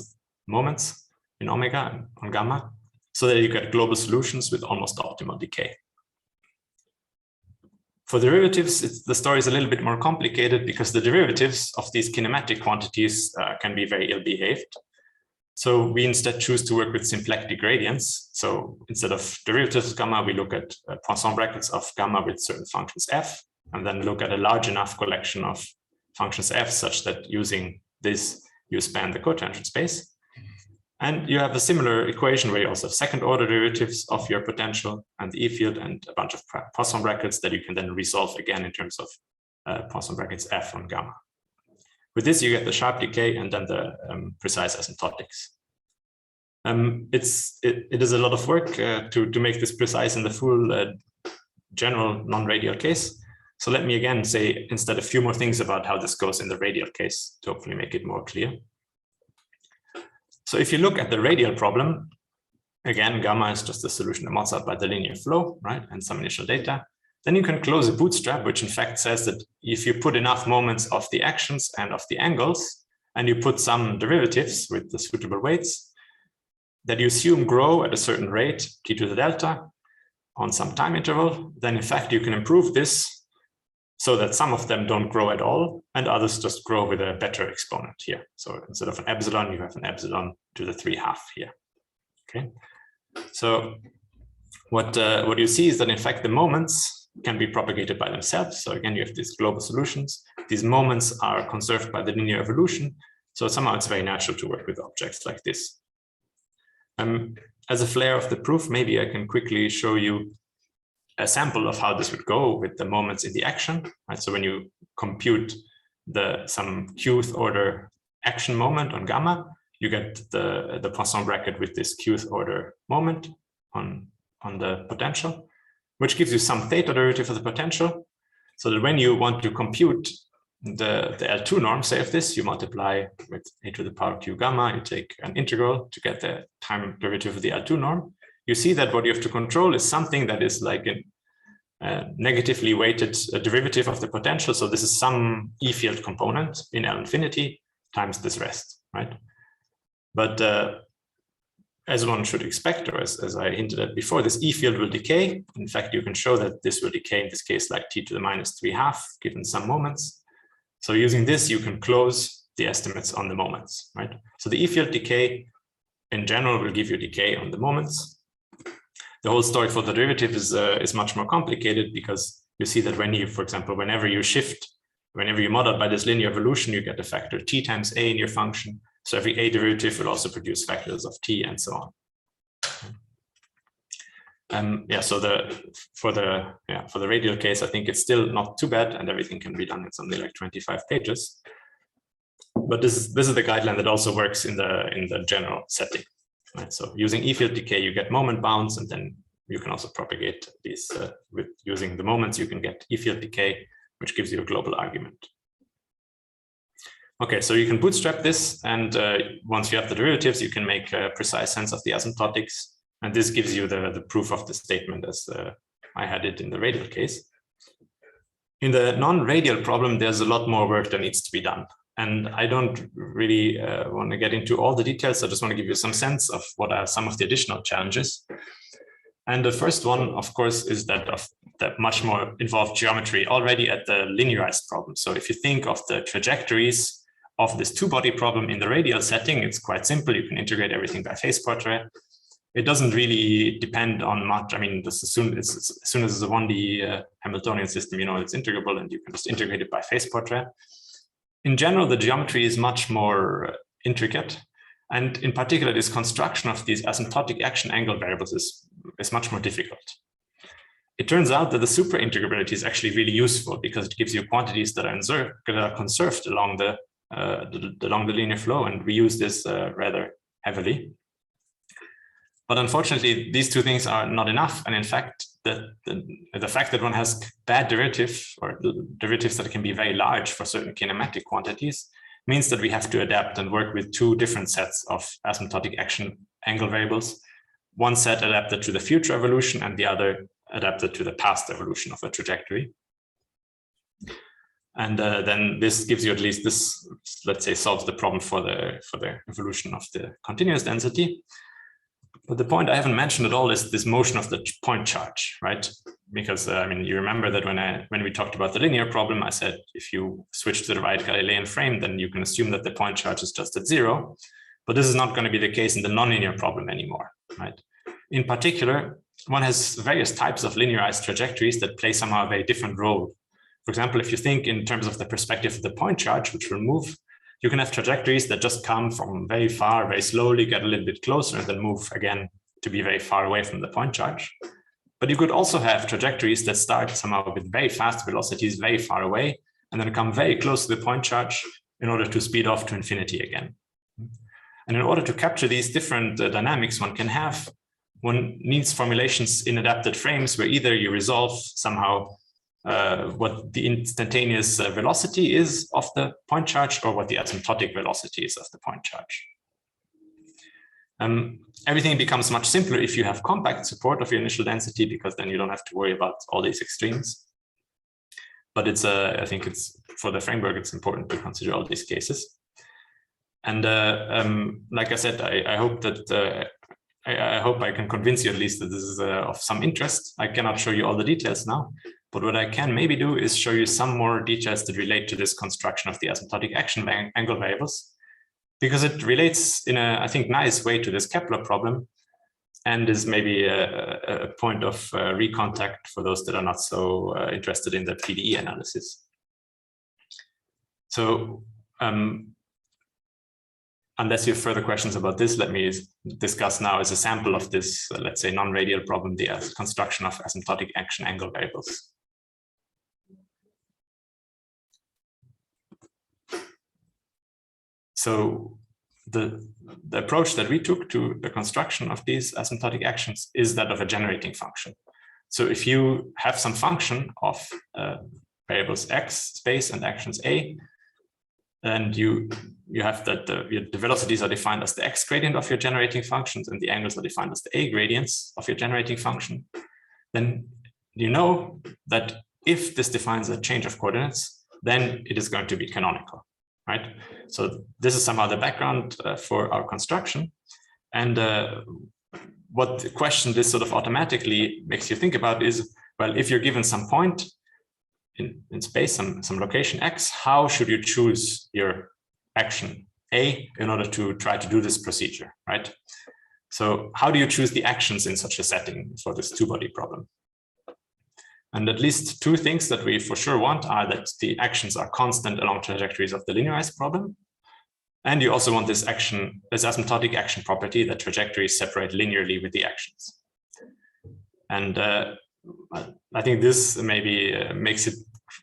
moments in omega and on gamma, so that you get global solutions with almost optimal decay. For derivatives, the story is a little bit more complicated because the derivatives of these kinematic quantities can be very ill-behaved. So we instead choose to work with symplectic gradients. So instead of derivatives of gamma, we look at Poisson brackets of gamma with certain functions f, and then look at a large enough collection of functions f such that using this, you span the cotangent space. And you have a similar equation where you also have second order derivatives of your potential and the E field and a bunch of Poisson brackets that you can then resolve again in terms of Poisson brackets f on gamma. With this, you get the sharp decay and then the precise asymptotics. It is a lot of work to make this precise in the full general non-radial case. So let me again say instead a few more things about how this goes in the radial case to hopefully make it more clear. So if you look at the radial problem, again, gamma is just the solution mods out by the linear flow, right, and some initial data. Then you can close a bootstrap, which in fact says that if you put enough moments of the actions and of the angles, and you put some derivatives with the suitable weights, that you assume grow at a certain rate, t to the delta, on some time interval, then in fact you can improve this so that some of them don't grow at all, and others just grow with a better exponent here. So instead of an epsilon, you have an epsilon to the 3/2 here. Okay, so what you see is that in fact the moments can be propagated by themselves. So again, you have these global solutions. These moments are conserved by the linear evolution. So somehow it's very natural to work with objects like this. As a flare of the proof, maybe I can quickly show you a sample of how this would go with the moments in the action. Right? So when you compute some qth order action moment on gamma, you get the Poisson bracket with this qth order moment on the potential, which gives you some theta derivative of the potential, so that when you want to compute the L2 norm, say of this, you multiply with a to the power q gamma, you take an integral to get the time derivative of the L2 norm. You see that what you have to control is something that is like a negatively weighted derivative of the potential. So this is some E field component in L infinity times this rest, right? But as one should expect, or as I hinted at before, this E field will decay. In fact, you can show that this will decay in this case like t to the minus 3/2 given some moments. So using this, you can close the estimates on the moments, right? So the E field decay in general will give you decay on the moments. The whole story for the derivative is much more complicated because you see that when you, for example, whenever you model by this linear evolution, you get a factor t times a in your function. So every a derivative will also produce factors of t and so on. So for the radial case, I think it's still not too bad, and everything can be done in something like 25 pages. But this is the guideline that also works in the general setting. Right? So using E-field decay, you get moment bounds, and then you can also propagate these with using the moments. You can get E-field decay, which gives you a global argument. Okay, so you can bootstrap this, and once you have the derivatives, you can make a precise sense of the asymptotics, and this gives you the proof of the statement as I had it in the radial case. In the non-radial problem, there's a lot more work that needs to be done. And I don't really want to get into all the details. I just want to give you some sense of what are some of the additional challenges. And the first one, of course, is that much more involved geometry already at the linearized problem. So if you think of the trajectories of this two-body problem in the radial setting, it's quite simple. You can integrate everything by phase portrait. It doesn't really depend on much. I mean, as soon as it's a 1D Hamiltonian system, you know it's integrable, and you can just integrate it by phase portrait. In general, the geometry is much more intricate. And in particular, this construction of these asymptotic action angle variables is much more difficult. It turns out that the superintegrability is actually really useful because it gives you quantities that are conserved along the linear flow, and we use this rather heavily. But unfortunately, these two things are not enough. And in fact, the fact that one has bad derivatives or derivatives that can be very large for certain kinematic quantities means that we have to adapt and work with two different sets of asymptotic action angle variables. One set adapted to the future evolution and the other adapted to the past evolution of a trajectory. And then this gives you at least this, let's say, solves the problem for the evolution of the continuous density. But the point I haven't mentioned at all is this motion of the point charge, right? Because I mean, you remember that when we talked about the linear problem, I said if you switch to the right Galilean frame, then you can assume that the point charge is just at 0. But this is not going to be the case in the nonlinear problem anymore, right? In particular, one has various types of linearized trajectories that play somehow a very different role. For example, if you think in terms of the perspective of the point charge, which will move, you can have trajectories that just come from very far, very slowly, get a little bit closer, and then move again to be very far away from the point charge. But you could also have trajectories that start somehow with very fast velocities, very far away, and then come very close to the point charge in order to speed off to infinity again. And in order to capture these different dynamics one needs formulations in adapted frames where either you resolve somehow what the instantaneous velocity is of the point charge or what the asymptotic velocity is of the point charge. Everything becomes much simpler if you have compact support of your initial density, because then you don't have to worry about all these extremes. But it's I think it's for the framework, it's important to consider all these cases. And like I said, I hope that I hope I can convince you at least that this is of some interest. I cannot show you all the details now, but what I can maybe do is show you some more details that relate to this construction of the asymptotic action angle variables, because it relates in a, I think, nice way to this Kepler problem, and is maybe a point of recontact for those that are not so interested in the PDE analysis. So unless you have further questions about this, let me discuss now as a sample of this, let's say, non-radial problem, the construction of asymptotic action angle variables. So the approach that we took to the construction of these asymptotic actions is that of a generating function. So if you have some function of variables x space and actions a, and you have that the velocities are defined as the x gradient of your generating functions and the angles are defined as the a gradients of your generating function, then you know that if this defines a change of coordinates, then it is going to be canonical, right? So this is somehow the background for our construction. And what the question this sort of automatically makes you think about is, well, if you're given some point in space, some location x, how should you choose your action A in order to try to do this procedure, right? So how do you choose the actions in such a setting for this two-body problem? And at least two things that we for sure want are that the actions are constant along trajectories of the linearized problem. And you also want this action, this asymptotic action property, that trajectories separate linearly with the actions. And I think this maybe makes it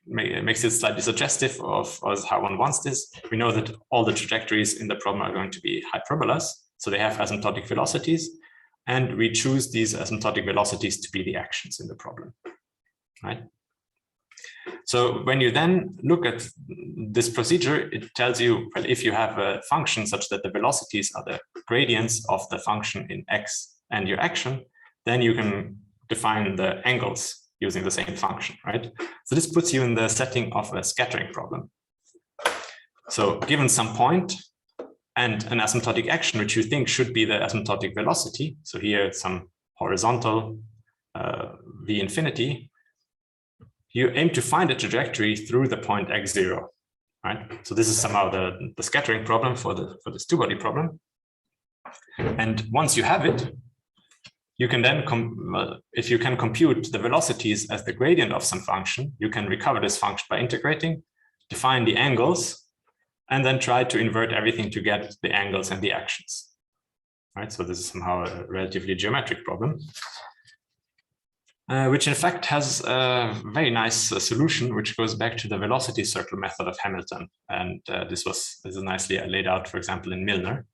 makes it slightly suggestive of how one wants this. We know that all the trajectories in the problem are going to be hyperbolas, so they have asymptotic velocities, and we choose these asymptotic velocities to be the actions in the problem, right? So when you then look at this procedure, it tells you, well, if you have a function such that the velocities are the gradients of the function in x and your action, then you can define the angles using the same function, right? So this puts you in the setting of a scattering problem. So given some point and an asymptotic action, which you think should be the asymptotic velocity, so here it's some horizontal v infinity, you aim to find a trajectory through the point x0, right? So this is somehow the scattering problem for this two-body problem. And once you have it, you can then, if you can compute the velocities as the gradient of some function, you can recover this function by integrating, define the angles, and then try to invert everything to get the angles and the actions, right? So this is somehow a relatively geometric problem. Which in fact has a very nice solution, which goes back to the velocity circle method of Hamilton. And this is nicely laid out, for example, in Milner.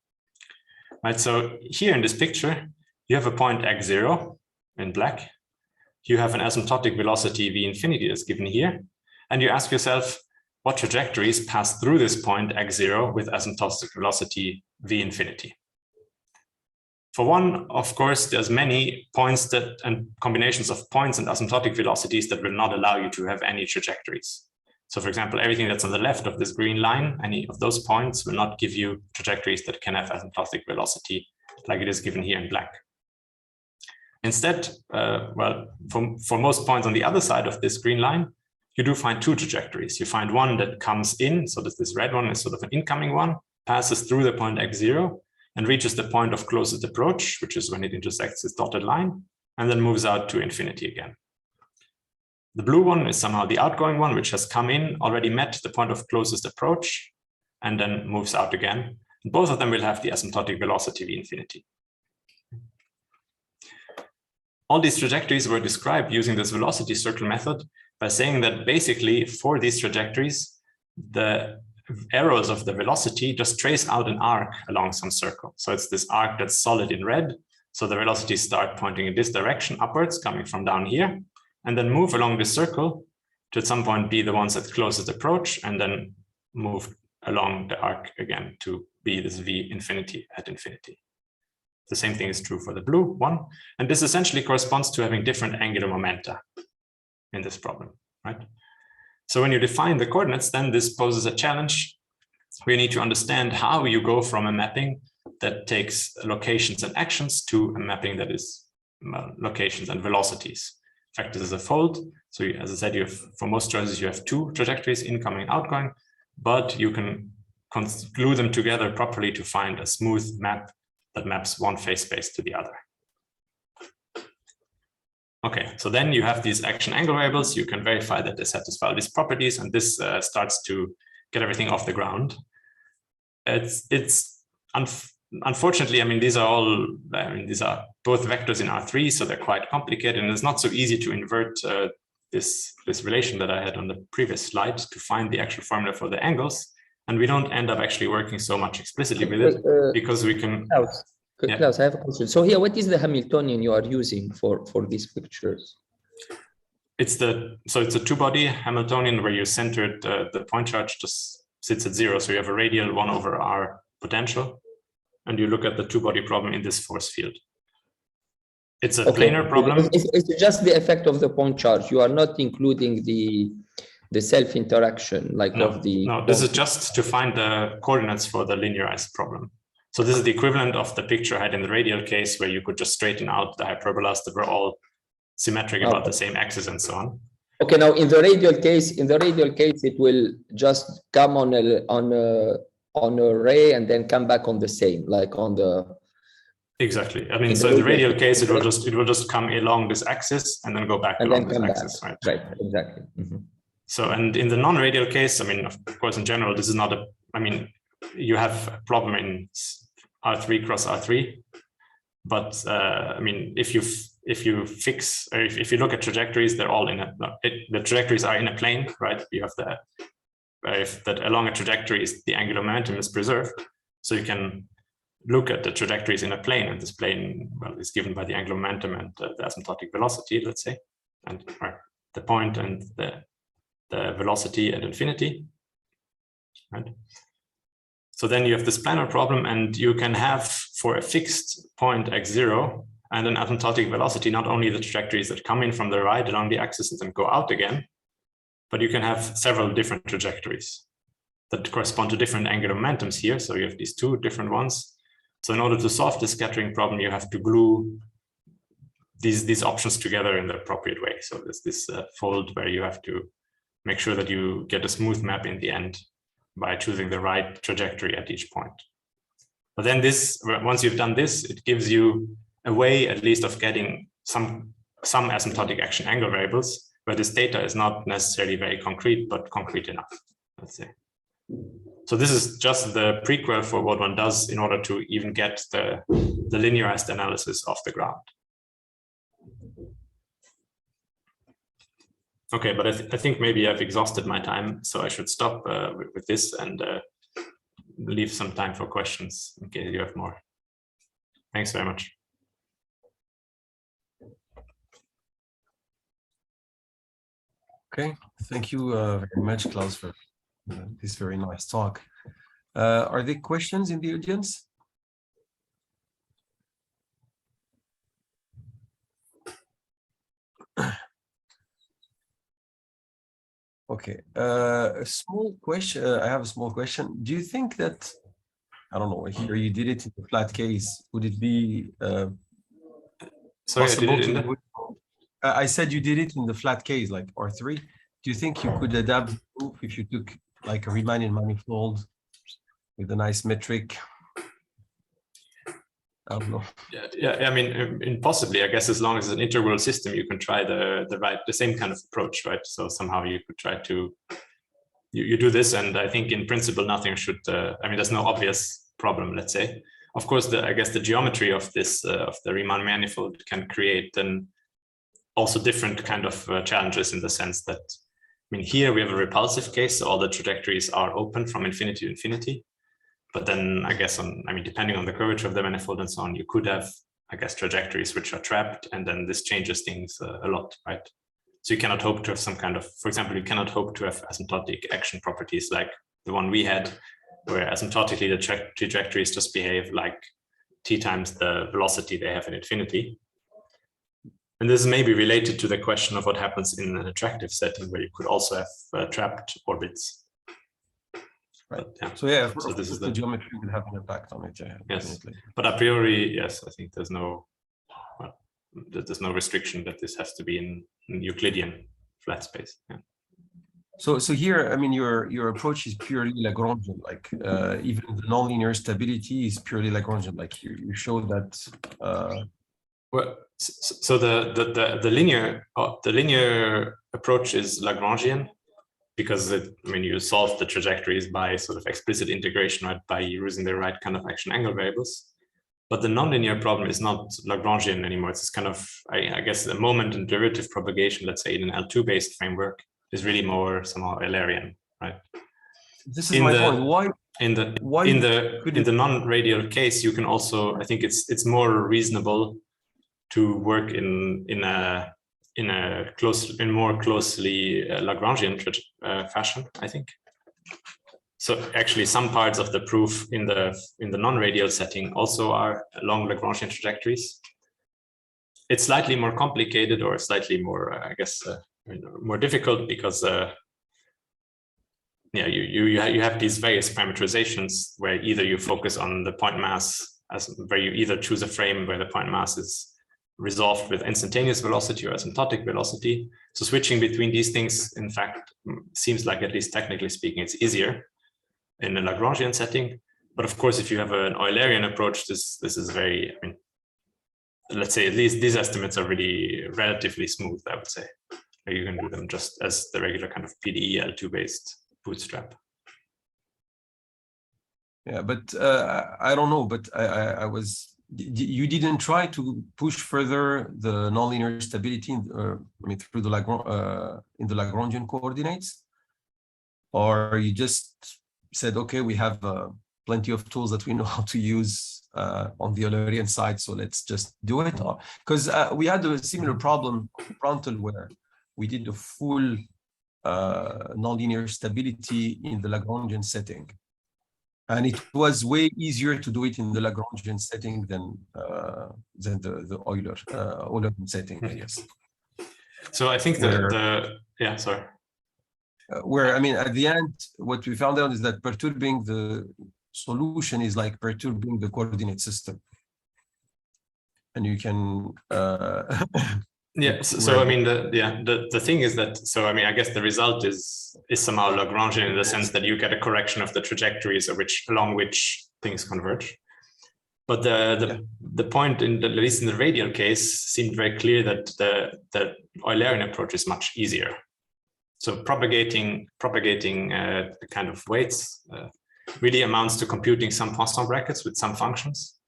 Right, so here in this picture, you have a point x0 in black. You have an asymptotic velocity v infinity that's given here. And you ask yourself, what trajectories pass through this point x0 with asymptotic velocity v infinity? For one, of course, there's many points and combinations of points and asymptotic velocities that will not allow you to have any trajectories. So for example, everything that's on the left of this green line, any of those points will not give you trajectories that can have asymptotic velocity like it is given here in black. Instead, well, for most points on the other side of this green line, you do find two trajectories. You find one that comes in, so that this red one is sort of an incoming one, passes through the point x0, and reaches the point of closest approach, which is when it intersects this dotted line, and then moves out to infinity again. The blue one is somehow the outgoing one, which has come in, already met the point of closest approach, and then moves out again. And both of them will have the asymptotic velocity v infinity. All these trajectories were described using this velocity circle method by saying that basically for these trajectories, the arrows of the velocity just trace out an arc along some circle. So it's this arc that's solid in red. So the velocities start pointing in this direction upwards, coming from down here, and then move along this circle to at some point be the ones at closest approach, and then move along the arc again to be this v infinity at infinity. The same thing is true for the blue one. And this essentially corresponds to having different angular momenta in this problem, right? So when you define the coordinates, then this poses a challenge. We need to understand how you go from a mapping that takes locations and actions to a mapping that is locations and velocities. In fact, this is a fold. So as I said, you have, for most choices, you have two trajectories, incoming and outgoing, but you can glue them together properly to find a smooth map that maps one phase space to the other. Okay, so then you have these action angle variables. You can verify that they satisfy these properties, and this starts to get everything off the ground. Unfortunately, I mean, these are both vectors in R3, so they're quite complicated, and it's not so easy to invert this relation that I had on the previous slide to find the actual formula for the angles. And we don't end up actually working so much explicitly with it because we can. Klaus, I have a question. So here, what is the Hamiltonian you are using for these pictures? It's a two-body Hamiltonian where you centered the point charge just sits at 0. So you have a radial 1/r potential, and you look at the two-body problem in this force field. It's a planar problem. It's just the effect of the point charge. You are not including the self-interaction No, this is just to find the coordinates for the linearized problem. So this is the equivalent of the picture I had in the radial case, where you could just straighten out the hyperbolas that were all symmetric about the same axis and so on. Okay, now in the radial case, it will just come on a ray and then come back on the same, like on the. Exactly. I mean, so in the radial case, it will just come along this axis and then go back along this axis, right? Right. Exactly. Mm-hmm. So, and in the non-radial case, I mean, of course, in general, this is not a. I mean, you have a problem in R3 cross R3, but I mean, if if you fix, or if you look at trajectories, they're all in the trajectories are in a plane, right? You have if that along a trajectory the angular momentum is preserved. So you can look at the trajectories in a plane, and this plane, well, is given by the angular momentum and the asymptotic velocity, let's say, and the point and the velocity at infinity, right? So then you have this planar problem, and you can have for a fixed point x0 and an asymptotic velocity, not only the trajectories that come in from the right along the axis and then go out again, but you can have several different trajectories that correspond to different angular momentums here. So you have these two different ones. So in order to solve this scattering problem, you have to glue these options together in the appropriate way. So there's this fold where you have to make sure that you get a smooth map in the end by choosing the right trajectory at each point. But then once you've done this, it gives you a way at least of getting some asymptotic action angle variables where this data is not necessarily very concrete, but concrete enough, let's say. So this is just the prequel for what one does in order to even get the linearized analysis of the ground. Okay, but I think maybe I've exhausted my time, so I should stop with this and leave some time for questions in case you have more. Thanks very much. Okay, thank you very much, Klaus, for this very nice talk. Are there questions in the audience? Okay, a small question. I have a small question. Do you think that, I don't know, here you did it in the flat case, would it be possible to? I said you did it in the flat case, like R3. Do you think you could adapt the proof if you took like a Riemannian manifold with a nice metric? I don't know. Yeah. I mean, possibly. I guess as long as it's an integral system, you can try the same kind of approach, right? So somehow you could try to you do this, and I think in principle nothing should. I mean, there's no obvious problem. Let's say, of course, I guess the geometry of this of the Riemann manifold can create then also different kind of challenges in the sense that, I mean, here we have a repulsive case, so all the trajectories are open from infinity to infinity. But then I guess depending on the curvature of the manifold and so on, you could have, I guess, trajectories which are trapped, and then this changes things a lot, right? So you cannot hope to have some kind of, for example, you cannot hope to have asymptotic action properties like the one we had, where asymptotically the trajectories just behave like t times the velocity they have in infinity. And this is maybe related to the question of what happens in an attractive setting where you could also have trapped orbits. Right. But, yeah. So yeah, so this is the geometry will have an impact on it. Yeah, yes, definitely. But a priori, yes, I think there's no restriction that this has to be in Euclidean flat space. Yeah. So here, I mean, your approach is purely Lagrangian. Like even the nonlinear stability is purely Lagrangian. Like you showed that. Well, so the linear approach is Lagrangian, because you solve the trajectories by sort of explicit integration, right, by using the right kind of action angle variables. But the nonlinear problem is not Lagrangian anymore. It's kind of, I guess, the moment and derivative propagation, let's say in an L2 based framework, is really more somehow Eulerian, right? This is my point. Why? In the non-radial case, you can also, I think it's more reasonable to work in more closely Lagrangian fashion, I think. So actually, some parts of the proof in the non-radial setting also are along Lagrangian trajectories. It's slightly more complicated, or slightly more, I guess, more difficult, because you have these various parameterizations where either you focus on the point mass, where you either choose a frame where the point mass is resolved with instantaneous velocity or asymptotic velocity. So switching between these things, in fact, seems like, at least technically speaking, it's easier in a Lagrangian setting. But of course, if you have an Eulerian approach, this is very, let's say at least these estimates are really relatively smooth, I would say. You can do them just as the regular kind of PDE L2 based bootstrap. Yeah, but I don't know, but I was you didn't try to push further the nonlinear stability through the in the Lagrangian coordinates, or you just said, okay, we have plenty of tools that we know how to use on the Eulerian side, so let's just do it? Because we had a similar problem frontal where we did the full nonlinear stability in the Lagrangian setting. And it was way easier to do it in the Lagrangian setting than the Eulerian setting, I guess. So I think where, I mean, at the end, what we found out is that perturbing the solution is like perturbing the coordinate system. And you can... yeah, so I mean, the thing is that, so I mean, I guess the result is somehow Lagrangian in the sense that you get a correction of the trajectories along which things converge. But the point, at least in the radial case, seemed very clear that the Eulerian approach is much easier. So propagating the kind of weights really amounts to computing some Poisson brackets with some functions.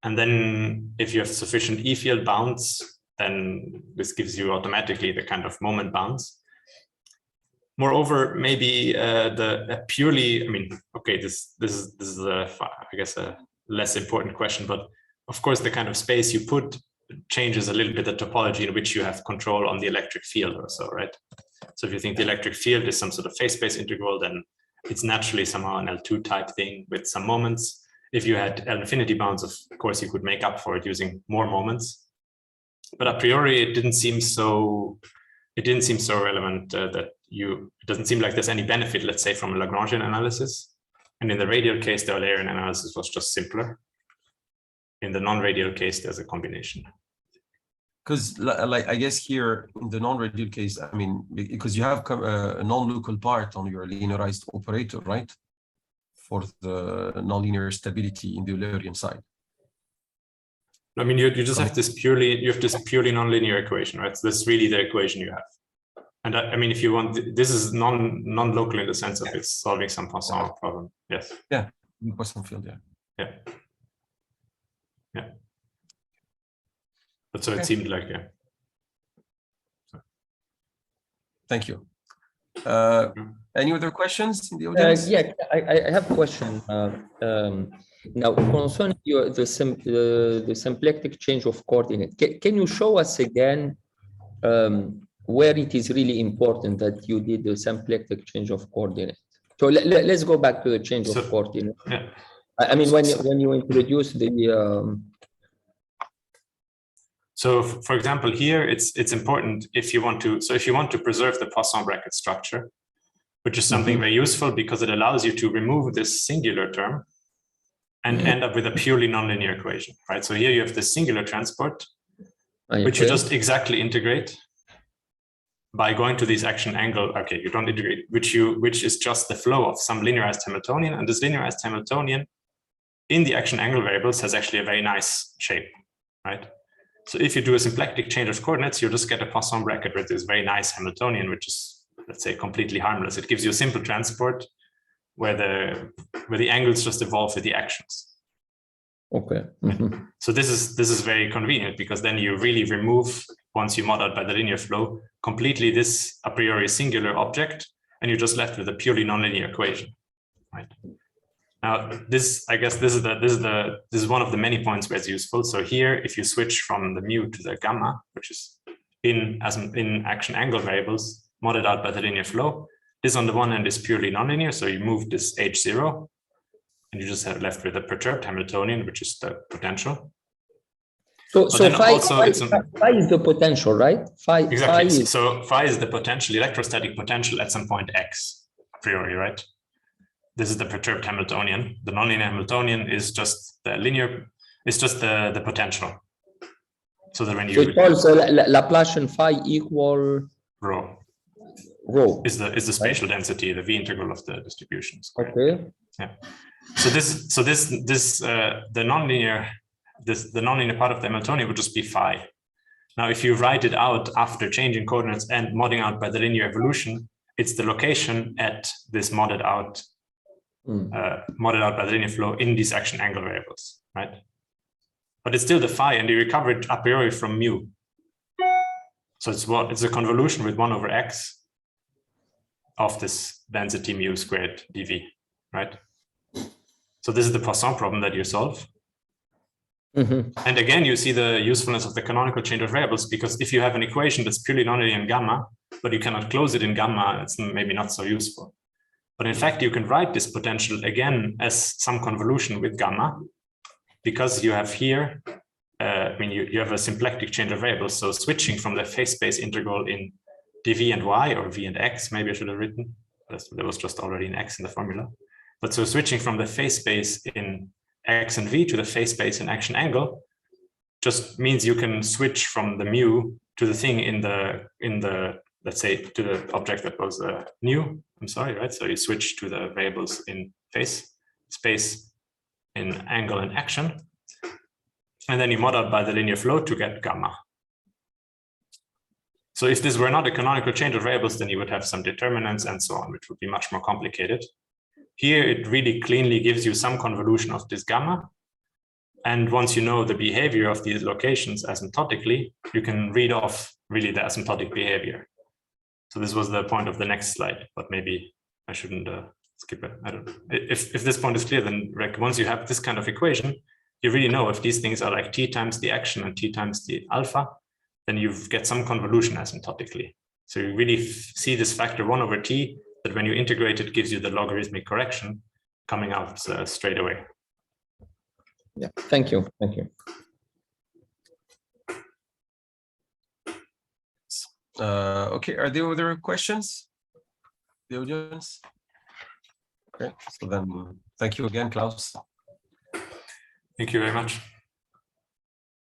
And then if you have sufficient E field bounds, then this gives you automatically the kind of moment bounds. Moreover, maybe purely, I mean, okay, this is I guess a less important question, but of course the kind of space you put changes a little bit the topology in which you have control on the electric field or so, right? So if you think the electric field is some sort of phase space integral, then it's naturally somehow an L2 type thing with some moments. If you had L infinity bounds, of course, you could make up for it using more moments. But a priori, it didn't seem so relevant that it doesn't seem like there's any benefit, let's say, from a Lagrangian analysis. And in the radial case, the Eulerian analysis was just simpler. In the non-radial case, there's a combination. Because, like, I guess here in the non-radial case, I mean, because you have a non-local part on your linearized operator, right? For the nonlinear stability in the Eulerian side. I mean, you just have this purely nonlinear equation, right? So that's really the equation you have. And I mean, if you want, this is non-local in the sense of it's solving some Poisson problem. Yes. Yeah, Poisson field. Yeah. Yeah. Yeah. But so it seemed like, yeah. Thank you. Any other questions in the audience? Yeah, I have a question. Now, concerning the symplectic change of coordinate, can you show us again where it is really important that you did the symplectic change of coordinate? So let's go back to the change of coordinate. Yeah. I mean, when you introduce the So, for example, here it's important if you want to preserve the Poisson bracket structure, which is something very useful because it allows you to remove this singular term and end up with a purely nonlinear equation, right? So here you have this singular transport, which you just exactly integrate by going to this action angle. Okay, you don't integrate, which is just the flow of some linearized Hamiltonian, and this linearized Hamiltonian in the action angle variables has actually a very nice shape, right? So if you do a symplectic change of coordinates, you just get a Poisson bracket with this very nice Hamiltonian, which is, let's say, completely harmless. It gives you a simple transport where the angles just evolve with the actions. Okay. So this is very convenient because then you really remove, once you mod out by the linear flow, completely this a priori singular object, and you're just left with a purely nonlinear equation, right? Now, I guess this is one of the many points where it's useful. So here, if you switch from the mu to the gamma, which is in action angle variables modded out by the linear flow, this on the one hand is purely nonlinear. So you move this H0, and you just have left with a perturbed Hamiltonian, which is the potential. So phi is the potential, right? Exactly. So phi is the potential, electrostatic potential at some point x a priori, right? This is the perturbed Hamiltonian. The nonlinear Hamiltonian is just the linear, it's just the potential. So that when you it's also Laplacian phi equal rho is the spatial density, the V integral of the distributions. Okay. Yeah. So the nonlinear part of the Hamiltonian would just be phi. Now, if you write it out after changing coordinates and modding out by the linear evolution, it's the location at this modded out by the linear flow in these action angle variables, right? but it's still the phi, and you recover it a priori from mu. So it's a convolution with 1 over x of this density mu squared dv, right? So this is the Poisson problem that you solve. And again, you see the usefulness of the canonical change of variables, because if you have an equation that's purely nonlinear in gamma, but you cannot close it in gamma, it's maybe not so useful. But in fact, you can write this potential again as some convolution with gamma, because you have here, you have a symplectic change of variables. So switching from the phase space integral in dv and y, or v and x, maybe I should have written, there was just already an x in the formula. But so switching from the phase space in x and v to the phase space in action angle just means you can switch from the mu to the thing in the let's say to the object that was new. I'm sorry, right? So you switch to the variables in phase space in angle and action, and then you mod out by the linear flow to get gamma. So if this were not a canonical change of variables, then you would have some determinants and so on, which would be much more complicated. Here, it really cleanly gives you some convolution of this gamma. And once you know the behavior of these locations asymptotically, you can read off really the asymptotic behavior. So this was the point of the next slide, but maybe I shouldn't skip it. I don't know. If this point is clear, then once you have this kind of equation, you really know if these things are like t times the action and t times the alpha, then you get some convolution asymptotically. So you really see this factor 1 over t, that when you integrate it gives you the logarithmic correction coming out straight away. Yeah, thank you. Thank you. Okay, are there other questions? The audience? Okay, so then thank you again, Klaus. Thank you very much.